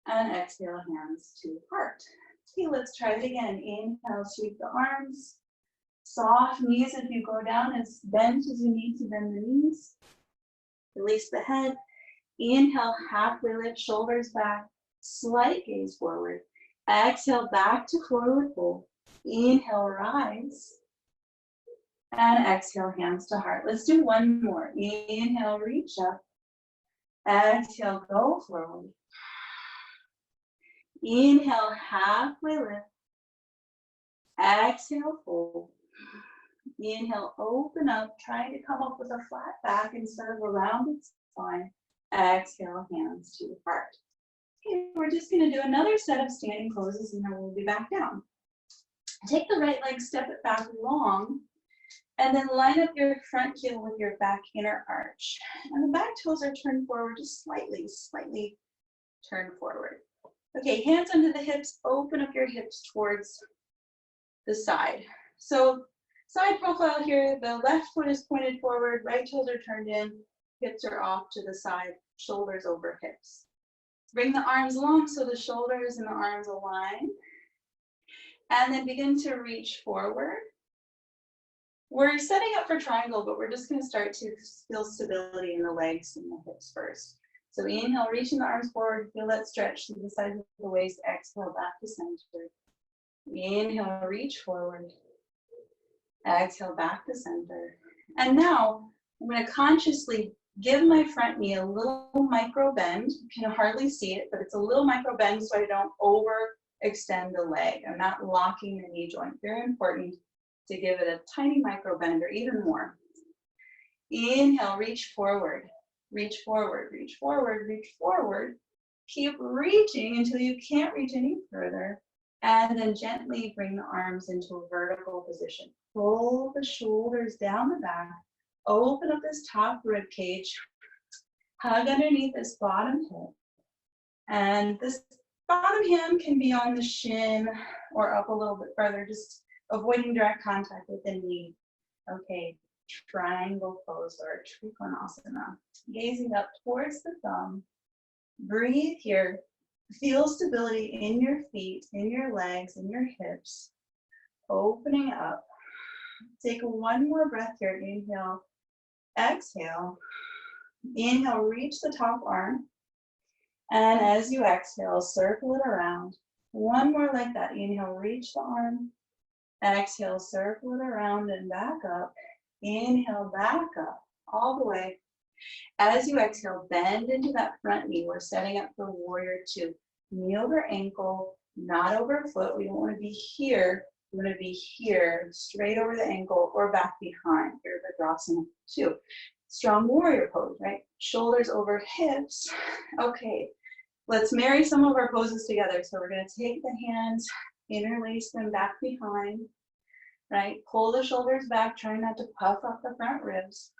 and exhale, hands to heart. Okay, let's try it again. Inhale, sweep the arms. Soft knees if you go down, as bent as you need to bend the knees. Release the head. Inhale, halfway lift, shoulders back. Slight gaze forward. Exhale, back to forward fold. Inhale, rise. And exhale, hands to heart. Let's do one more. Inhale, reach up. Exhale, go forward. Inhale, halfway lift. Exhale, fold. Inhale, open up, trying to come up with a flat back instead of a rounded spine. Exhale, hands to heart. Okay, we're just going to do another set of standing poses and then we'll be back down. Take the right leg, step it back long, and then line up your front heel with your back inner arch. And the back toes are turned forward, just slightly turned forward. Okay, hands under the hips, open up your hips towards the side. So side profile here, the left foot is pointed forward, right toes are turned in, hips are off to the side, shoulders over hips. Bring the arms long so the shoulders and the arms align. And then begin to reach forward. We're setting up for triangle, but we're just going to start to feel stability in the legs and the hips first. So inhale, reaching the arms forward, feel that stretch to the sides of the waist, exhale back to center. Inhale, reach forward. Exhale, back to center. And now I'm going to consciously give my front knee a little micro bend. You can hardly see it, but it's a little micro bend so I don't overextend the leg. I'm not locking the knee joint. Very important to give it a tiny micro bend or even more. Inhale, reach forward. Reach forward, reach forward, reach forward. Keep reaching until you can't reach any further. And then gently bring the arms into a vertical position. Pull the shoulders down the back. Open up this top rib cage. Hug underneath this bottom hip. And this bottom hem can be on the shin or up a little bit further, just avoiding direct contact with the knee. Okay, triangle pose or Trikonasana. Gazing up towards the thumb. Breathe here. Feel stability in your feet, in your legs, in your hips. Opening up. Take one more breath here. Inhale, exhale. Inhale, reach the top arm. And as you exhale, circle it around. One more like that. Inhale, reach the arm. Exhale, circle it around and back up. Inhale, back up, all the way. As you exhale, bend into that front knee. We're setting up for warrior two. Knee over ankle, not over foot. We don't want to be here. We want to be here, straight over the ankle or back behind. Virabhadrasana two. Strong warrior pose, right? Shoulders over hips. Okay, let's marry some of our poses together. So we're going to take the hands, interlace them back behind, right? Pull the shoulders back, try not to puff up the front ribs.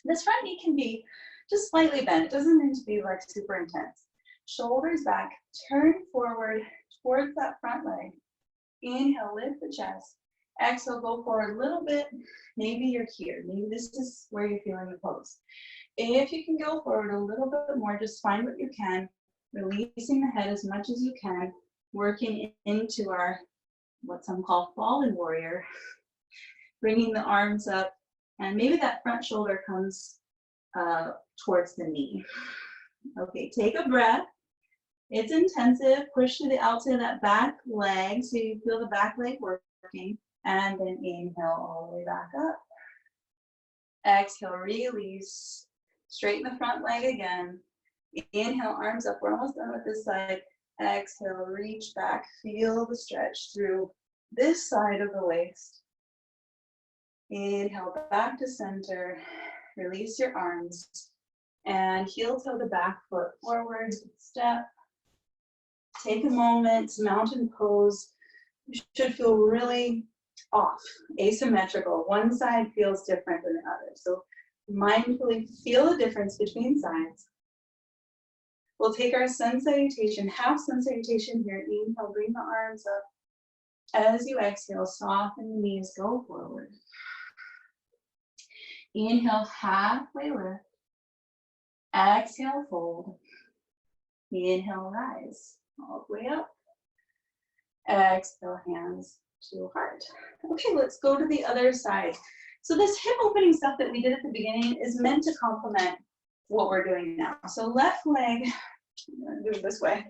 This front knee can be just slightly bent. It doesn't need to be like super intense. Shoulders back, turn forward towards that front leg. Inhale, lift the chest. Exhale, go forward a little bit. Maybe you're here. Maybe this is where you're feeling the pose. If you can go forward a little bit more, just find what you can, releasing the head as much as you can, working into our, what some call fallen warrior, bringing the arms up, and maybe that front shoulder comes towards the knee. Okay, take a breath. It's intensive. Push to the outside of that back leg so you feel the back leg working. And then inhale all the way back up. Exhale, release. Straighten the front leg again. Inhale, arms up. We're almost done with this side. Exhale, reach back. Feel the stretch through this side of the waist. Inhale, back to center. Release your arms. And heel toe the back foot forward. Step. Take a moment. Mountain pose. You should feel really off, asymmetrical. One side feels different than the other. So mindfully feel the difference between sides. We'll take our sun salutation, half sun salutation here. Inhale, bring the arms up. As you exhale, soften the knees, go forward. Inhale, halfway lift. Exhale, fold. Inhale, rise. All the way up. Exhale, hands to heart. Okay, let's go to the other side. So this hip opening stuff that we did at the beginning is meant to complement what we're doing now. So left leg, I'm gonna do it this way.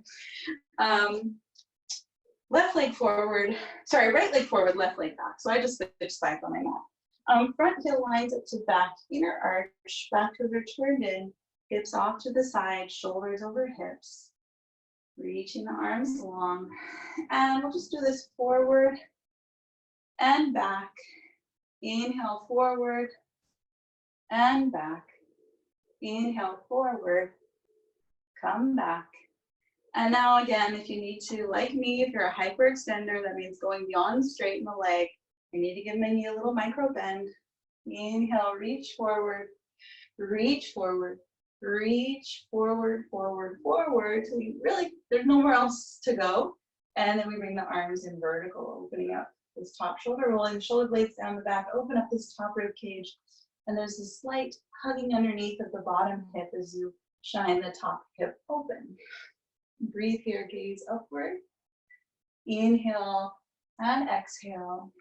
Left leg forward, sorry, right leg forward, left leg back. So I just switched sides on my mat. Front heel lines up to back, inner arch, back to turned in, hips off to the side, shoulders over hips. Reaching the arms long. And we'll just do this forward and back. Inhale, forward and back. Inhale, forward, come back. And now again, if you need to, like me, if you're a hyperextender, that means going beyond straighten the leg. You need to give my knee a little micro bend. Inhale, reach forward, reach forward. Reach forward, forward, forward. So we really, there's nowhere else to go. And then we bring the arms in vertical, opening up this top shoulder, rolling the shoulder blades down the back, open up this top rib cage. And there's a slight hugging underneath of the bottom hip as you shine the top hip open. Breathe here, gaze upward. Inhale and exhale.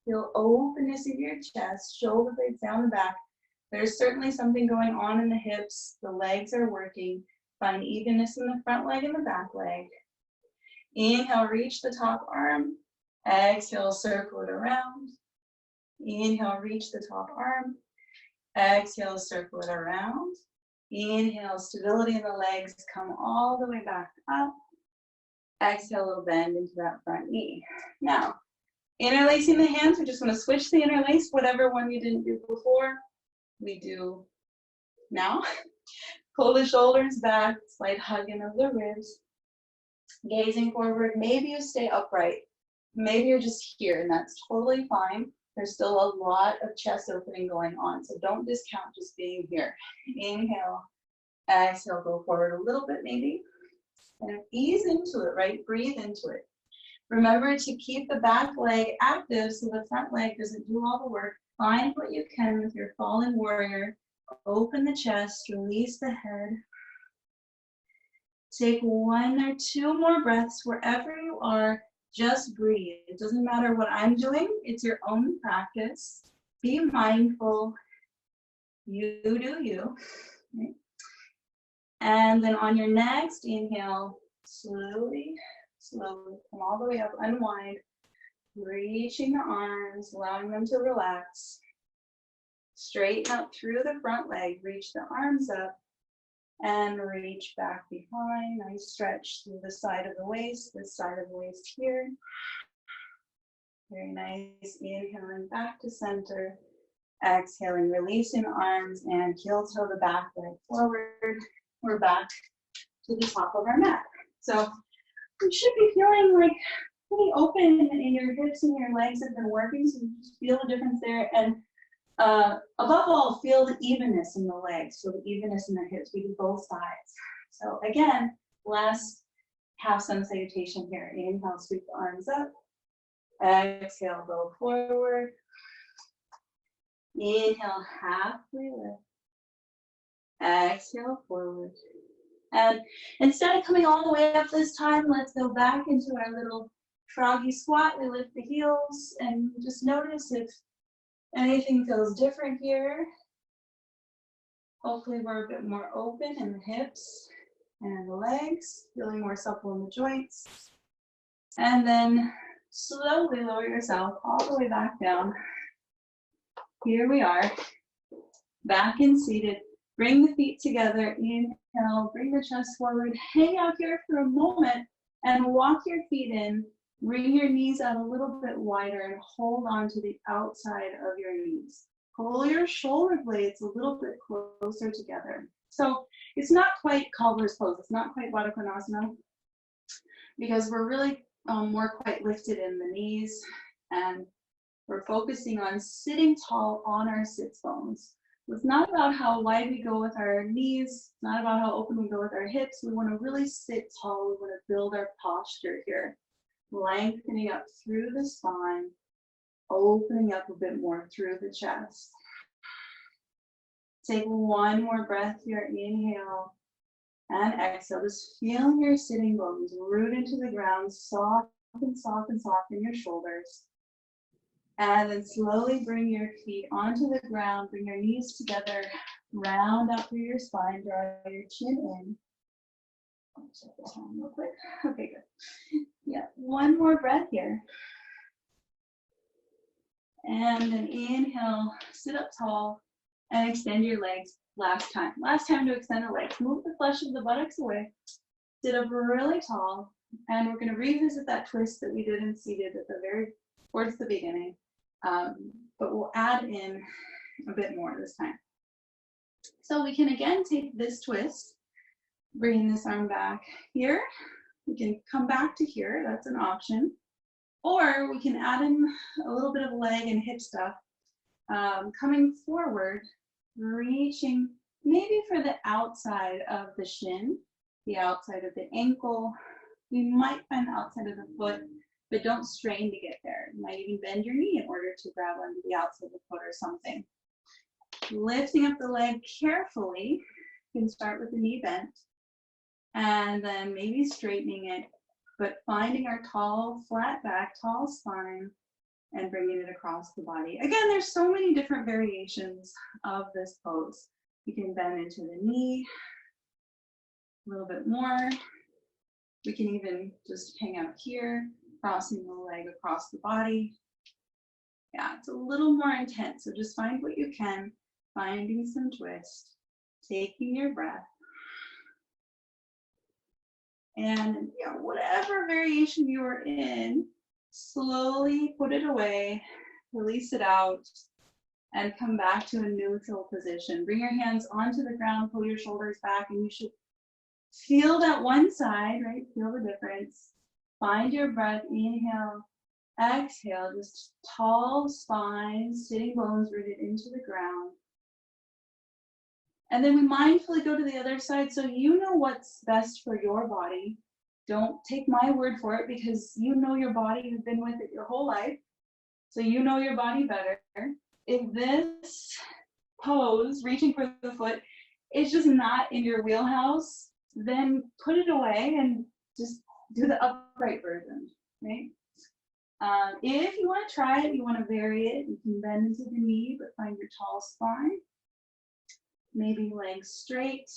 Feel openness in your chest, shoulder blades down the back. There's certainly something going on in the hips. The legs are working. Find evenness in the front leg and the back leg. Inhale, reach the top arm. Exhale, circle it around. Inhale, reach the top arm. Exhale, circle it around. Inhale, stability in the legs. Come all the way back up. Exhale, a little bend into that front knee. Now, interlacing the hands. We just want to switch the interlace, whatever one you didn't do before. We do Now, pull the shoulders back, slight hugging of the ribs. Gazing forward, maybe you stay upright. Maybe you're just here, and that's totally fine. There's still a lot of chest opening going on, so don't discount just being here. Inhale, exhale, go forward a little bit maybe. And ease into it, right? Breathe into it. Remember to keep the back leg active so the front leg doesn't do all the work. Find what you can with your fallen warrior. Open the chest, release the head. Take 1 or 2 more breaths wherever you are. Just breathe. It doesn't matter what I'm doing. It's your own practice. Be mindful. You do you. Right? And then on your next inhale, slowly come all the way up, unwind, reaching the arms, allowing them to relax. Straighten up through the front leg, reach the arms up, and reach back behind. Nice stretch through the side of the waist, this side of the waist here. Very nice. Inhaling back to center. Exhaling, releasing the arms and heel toe the back leg forward. We're back to the top of our mat. So you should be feeling like pretty open in your hips and your legs have been working. So you just feel the difference there. And above all, feel the evenness in the legs, so the evenness in the hips. We do both sides. So again, last half sun salutation here. Inhale, sweep the arms up. Exhale, go forward. Inhale, halfway lift. Exhale, forward. And instead of coming all the way up this time, let's go back into our little froggy squat. We lift the heels and just notice if anything feels different here. Hopefully we're a bit more open in the hips and the legs, feeling more supple in the joints. And then slowly lower yourself all the way back down. Here we are, back and seated. Bring the feet together, inhale, bring the chest forward. Hang out here for a moment and walk your feet in. Bring your knees out a little bit wider and hold on to the outside of your knees. Pull your shoulder blades a little bit closer together. So it's not quite cobbler's pose. It's not quite Baddha Konasana because we're really more quite lifted in the knees and we're focusing on sitting tall on our sits bones. It's not about how wide we go with our knees. It's not about how open we go with our hips. We want to really sit tall. We want to build our posture here. Lengthening up through the spine, opening up a bit more through the chest. Take 1 more breath here. Inhale and exhale. Just feeling your sitting bones root into the ground. Soften your shoulders. And then slowly bring your feet onto the ground. Bring your knees together. Round out through your spine. Draw your chin in. Check this one real quick. Okay, good. Yeah, 1 more breath here. And then inhale, sit up tall and extend your legs. Last time to extend the legs. Move the flesh of the buttocks away. Sit up really tall. And we're going to revisit that twist that we did in seated at the towards the beginning. But we'll add in a bit more this time. So we can again take this twist. Bringing this arm back here. We can come back to here, that's an option. Or we can add in a little bit of leg and hip stuff. Coming forward, reaching maybe for the outside of the shin, the outside of the ankle. You might find the outside of the foot, but don't strain to get there. You might even bend your knee in order to grab onto the outside of the foot or something. Lifting up the leg carefully. You can start with the knee bent. And then maybe straightening it, but finding our tall, flat back, tall spine, and bringing it across the body. Again, there's so many different variations of this pose. You can bend into the knee a little bit more. We can even just hang out here, crossing the leg across the body. Yeah, it's a little more intense, so just find what you can, finding some twist, taking your breath. And whatever variation you are in, slowly put it away, release it out, and come back to a neutral position. Bring your hands onto the ground, pull your shoulders back, and you should feel that one side, right? Feel the difference. Find your breath, inhale, exhale, just tall spine, sitting bones rooted into the ground. And then we mindfully go to the other side so you know what's best for your body. Don't take my word for it because you know your body, you've been with it your whole life. So you know your body better. If this pose, reaching for the foot, is just not in your wheelhouse, then put it away and just do the upright version, right? If you want to try it, you want to vary it, you can bend into the knee, but find your tall spine. Maybe legs straight.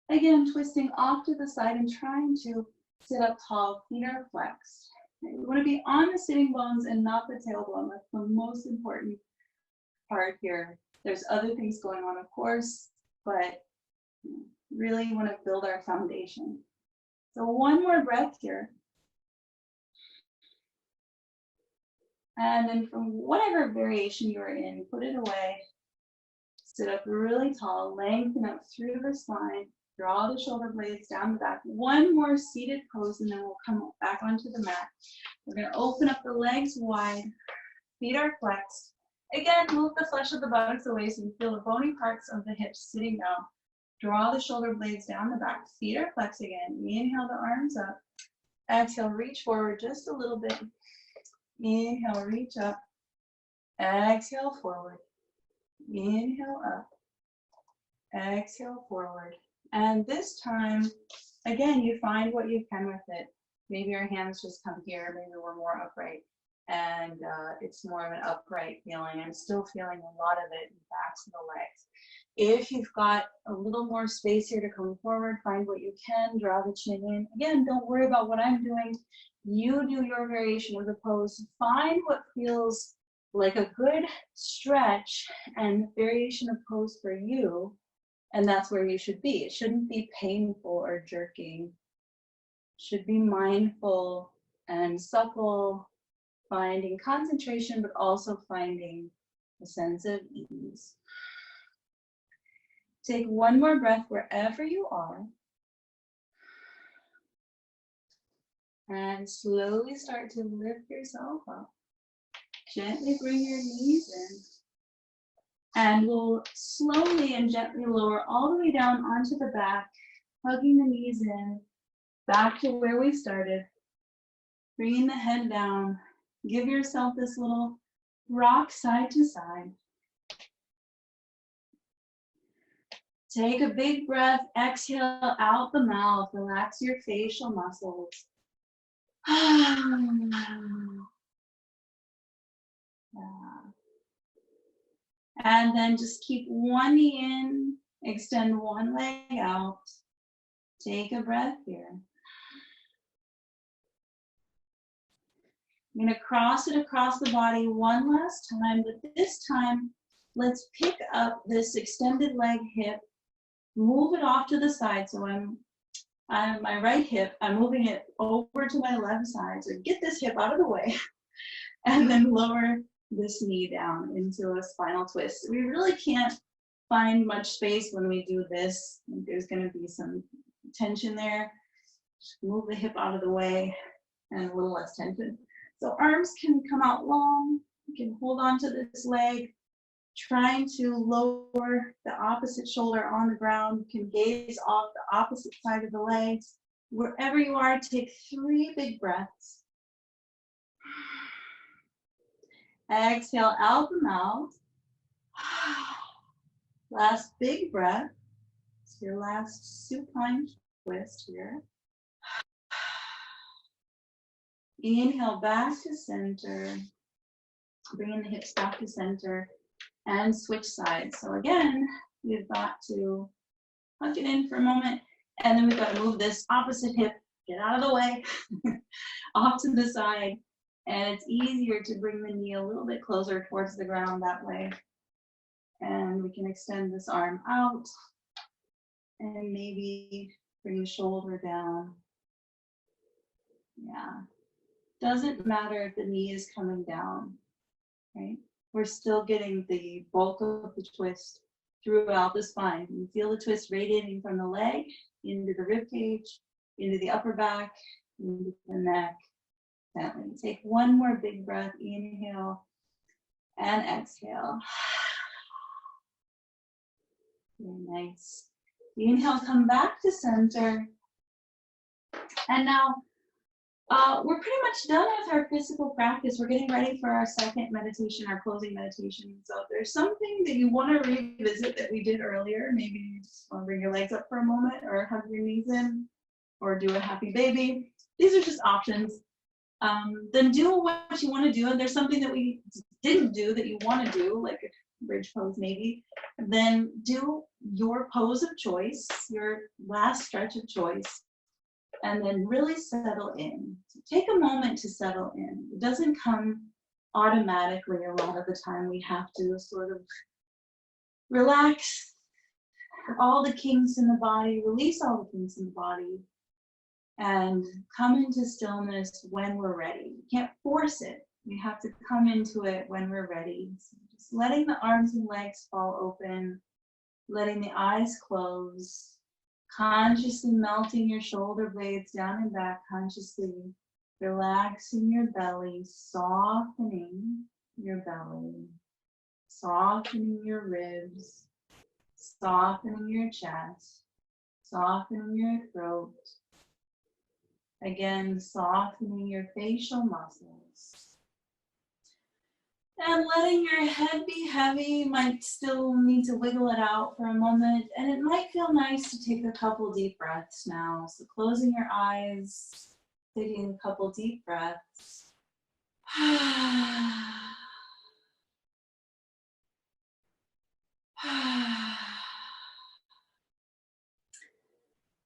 Again, twisting off to the side and trying to sit up tall, feet are flexed. Okay, we want to be on the sitting bones and not the tailbone. That's the most important part here. There's other things going on, of course, but really want to build our foundation. So one more breath here. And then from whatever variation you're in, put it away. Sit up really tall, lengthen up through the spine, draw the shoulder blades down the back. One more seated pose, and then we'll come back onto the mat. We're going to open up the legs wide, feet are flexed. Again, move the flesh of the buttocks away so you feel the bony parts of the hips sitting down. Draw the shoulder blades down the back, feet are flexed again. Inhale the arms up. Exhale, reach forward just a little bit. Inhale, reach up. Exhale, forward. Inhale up, exhale forward. And this time, again, you find what you can with it. Maybe your hands just come here, maybe we're more upright. And it's more of an upright feeling. I'm still feeling a lot of it in the backs of the legs. If you've got a little more space here to come forward, find what you can, draw the chin in. Again, don't worry about what I'm doing. You do your variation of the pose. Find what feels like a good stretch and variation of pose for you, and that's where you should be. It shouldn't be painful or jerking. It should be mindful and supple, finding concentration, but also finding a sense of ease. Take one more breath wherever you are, and slowly start to lift yourself up. Gently bring your knees in, and we'll slowly and gently lower all the way down onto the back, hugging the knees in, back to where we started. Bringing the head down, give yourself this little rock side to side. Take a big breath, exhale out the mouth, relax your facial muscles. And then just keep one knee in, extend one leg out. Take a breath here. I'm going to cross it across the body one last time, but this time, let's pick up this extended leg hip, move it off to the side. So I'm my right hip, I'm moving it over to my left side. So get this hip out of the way and then lower this knee down into a spinal twist. We really can't find much space when we do this. There's going to be some tension there. Just move the hip out of the way and a little less tension. So arms can come out long. You can hold on to this leg, trying to lower the opposite shoulder on the ground. You can gaze off the opposite side of the legs. Wherever you are, take 3 big breaths. Exhale out the mouth. Last big breath. It's your last supine twist here. Inhale back to center. Bringing the hips back to center and switch sides. So again, we've got to tuck it in for a moment, and then we've got to move this opposite hip, get out of the way, off to the side. And it's easier to bring the knee a little bit closer towards the ground that way. And we can extend this arm out and maybe bring the shoulder down. Yeah. Doesn't matter if the knee is coming down, right? we're still getting the bulk of the twist throughout the spine. You feel the twist radiating from the leg into the rib cage, into the upper back, into the neck. Gently. Take one more big breath. Inhale and exhale. Very nice. Inhale, come back to center. And now we're pretty much done with our physical practice. We're getting ready for our second meditation, our closing meditation. So if there's something that you want to revisit that we did earlier, maybe you just want to bring your legs up for a moment or hug your knees in or do a happy baby. These are just options. Then do what you want to do. And there's something that we didn't do that you want to do, like a bridge pose maybe. Then do your pose of choice, your last stretch of choice. And then really settle in. So take a moment to settle in. It doesn't come automatically a lot of the time. We have to sort of relax all the kinks in the body, release all the kinks in the body, and come into stillness when we're ready. We can't force it. We have to come into it when we're ready. So just letting the arms and legs fall open, letting the eyes close. Consciously melting your shoulder blades down and back, consciously relaxing your belly, softening your belly, softening your ribs, softening your chest, softening your throat. Again, softening your facial muscles. And letting your head be heavy. You might still need to wiggle it out for a moment. And it might feel nice to take a couple deep breaths now. So closing your eyes, taking a couple deep breaths.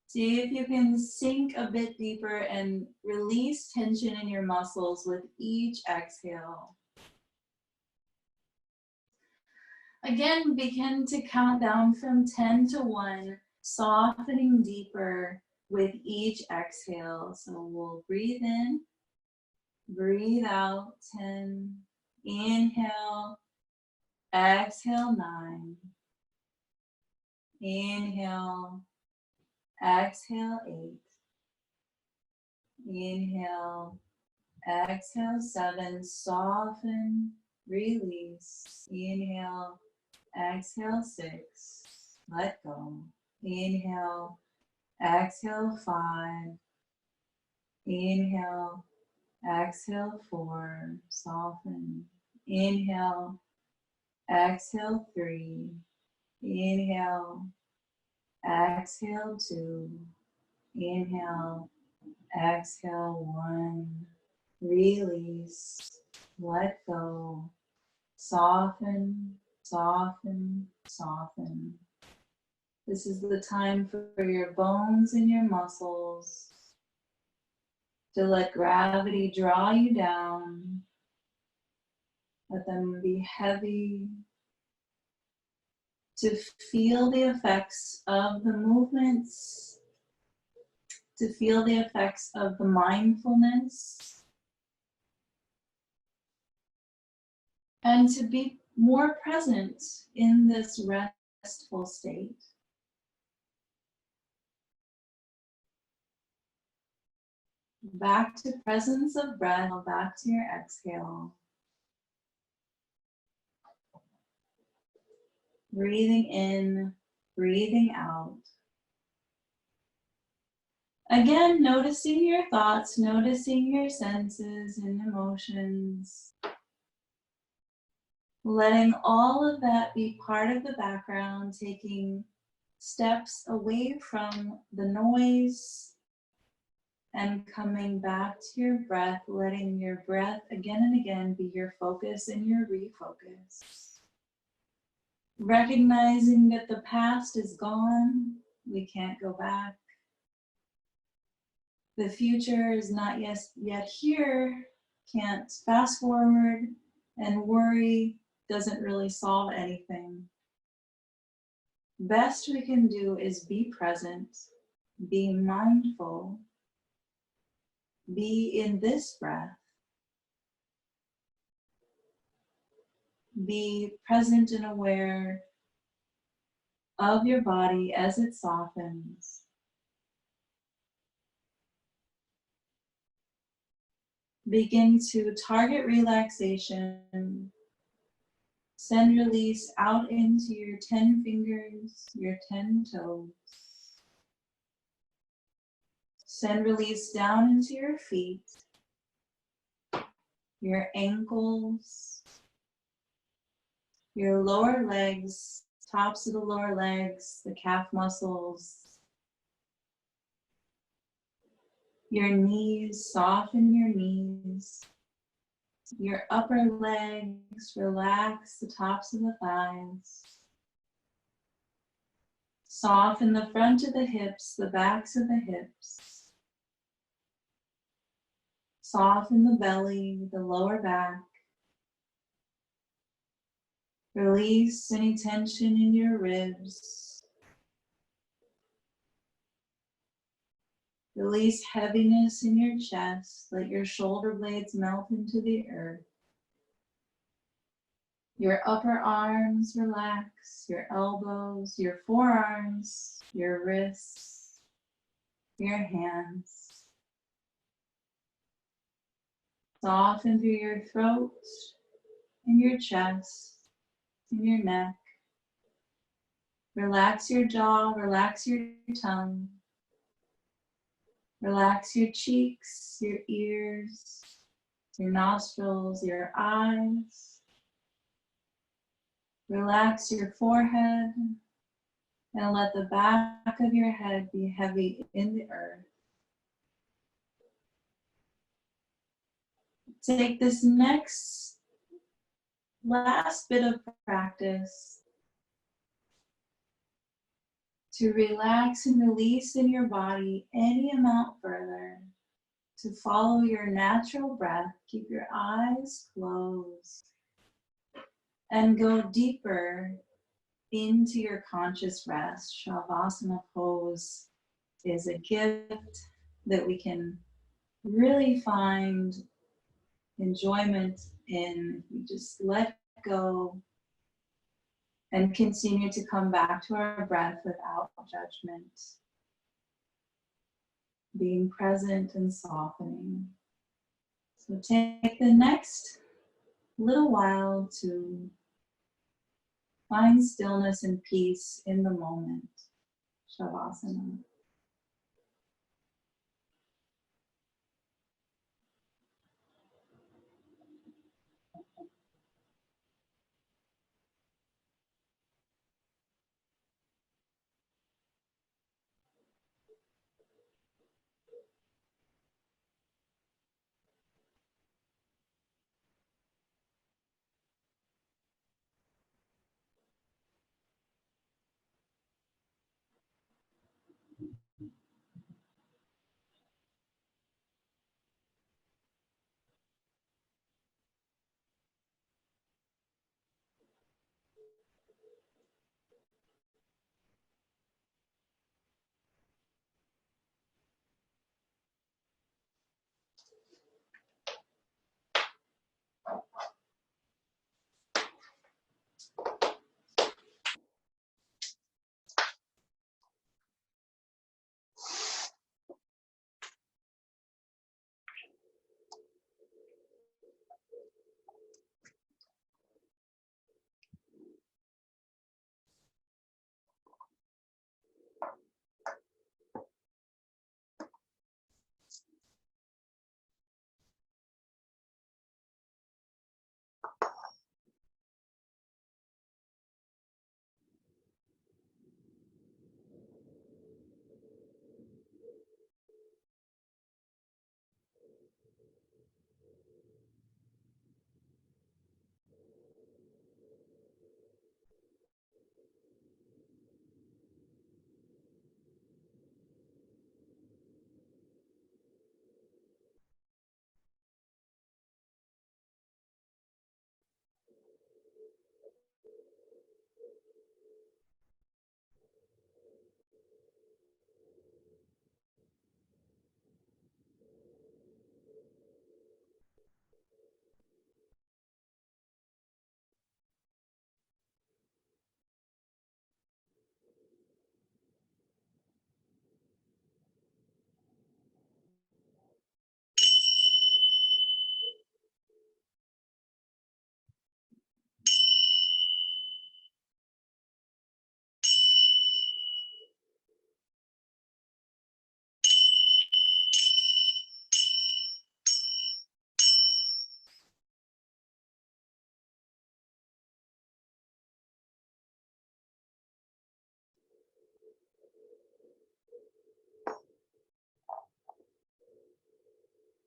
See if you can sink a bit deeper and release tension in your muscles with each exhale. Again, begin to count down from 10 to 1, softening deeper with each exhale. So we'll breathe in, breathe out, 10, inhale, exhale, 9, inhale, exhale, 8, inhale, exhale, 7, soften, release, inhale, exhale, 6, let go, inhale, exhale, 5, inhale, exhale, 4, soften, inhale, exhale, 3, inhale, exhale, 2, inhale, exhale, 1, release, let go, soften, soften, soften. This is the time for your bones and your muscles to let gravity draw you down. Let them be heavy. To feel the effects of the movements. To feel the effects of the mindfulness. And to be more present in this restful state. Back to presence of breath, back to your exhale. Breathing in, breathing out. Again, noticing your thoughts, noticing your senses and emotions. Letting all of that be part of the background, taking steps away from the noise and coming back to your breath, letting your breath again and again be your focus and your refocus. Recognizing that the past is gone, we can't go back. The future is not yet here, can't fast forward, and worry doesn't really solve anything. Best we can do is be present, be mindful, be in this breath. Be present and aware of your body as it softens. Begin to target relaxation. Send release out into your 10 fingers, your 10 toes. Send release down into your feet, your ankles, your lower legs, tops of the lower legs, the calf muscles, your knees, soften your knees, your upper legs, relax the tops of the thighs. Soften the front of the hips, the backs of the hips. Soften the belly, the lower back. Release any tension in your ribs. Release heaviness in your chest. Let your shoulder blades melt into the earth. Your upper arms relax, your elbows, your forearms, your wrists, your hands. Soften through your throat and your chest and your neck. Relax your jaw, relax your tongue. Relax your cheeks, your ears, your nostrils, your eyes. Relax your forehead and let the back of your head be heavy in the earth. Take this last bit of practice to relax and release in your body any amount further, to follow your natural breath. Keep your eyes closed and go deeper into your conscious rest. Shavasana pose is a gift that we can really find enjoyment in. We just let go and continue to come back to our breath without judgment, being present and softening. So take the next little while to find stillness and peace in the moment. Shavasana.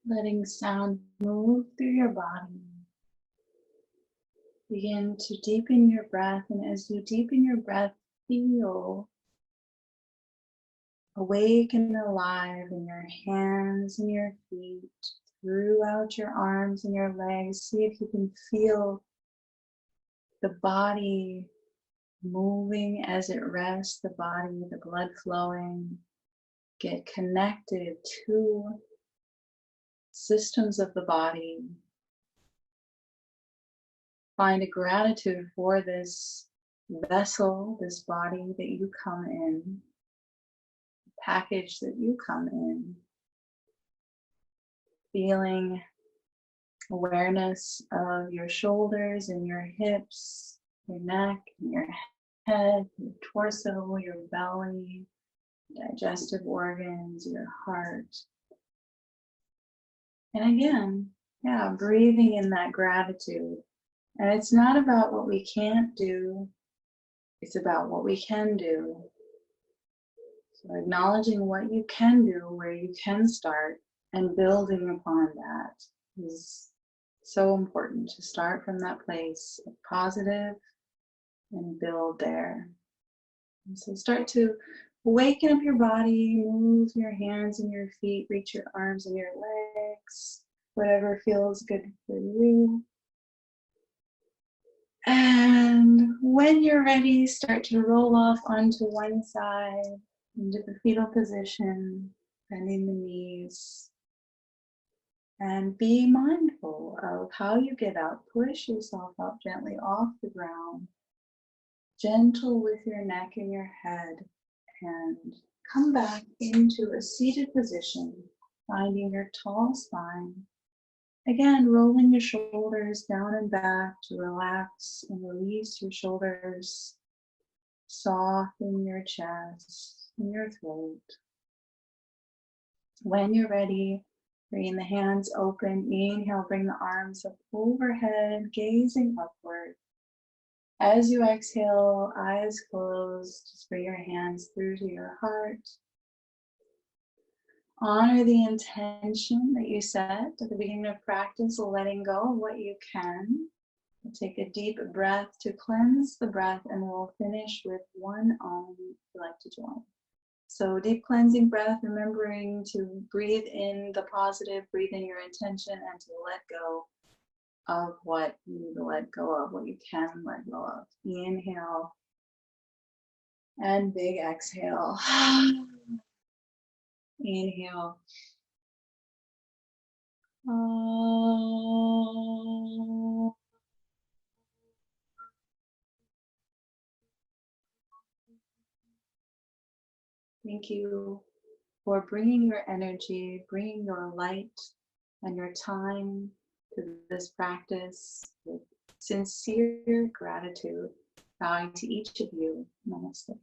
Letting sound move through your body. Begin to deepen your breath, and as you deepen your breath, feel awake and alive in your hands and your feet, throughout your arms and your legs. See if you can feel the body moving as it rests, the body, the blood flowing. Get connected to systems of the body. Find a gratitude for this vessel, this body that you come in, package that you come in. Feeling awareness of your shoulders and your hips, your neck, and your head, your torso, your belly, digestive organs, your heart. And again, breathing in that gratitude. And it's not about what we can't do, it's about what we can do. So acknowledging what you can do, where you can start, and building upon that is so important, to start from that place of positive and build there. And so start to awaken up your body, move your hands and your feet, reach your arms and your legs, whatever feels good for you. And when you're ready, start to roll off onto one side, into the fetal position, bending the knees. And be mindful of how you get up. Push yourself up gently off the ground. Gentle with your neck and your head. And come back into a seated position, finding your tall spine. Again, rolling your shoulders down and back to relax and release your shoulders. Soften your chest and your throat. When you're ready, bring the hands open. Inhale, bring the arms up overhead, gazing upward. As you exhale, eyes closed, just bring your hands through to your heart. Honor the intention that you set at the beginning of practice, letting go of what you can. We'll take a deep breath to cleanse the breath, and we'll finish with one Om if you'd like to join. So deep cleansing breath, remembering to breathe in the positive, breathe in your intention, and to let go of what you need to let go of, what you can let go of. Inhale and big exhale. Inhale. Thank you for bringing your energy, bringing your light and your time to this practice with sincere gratitude. Bowing to each of you. Namaste.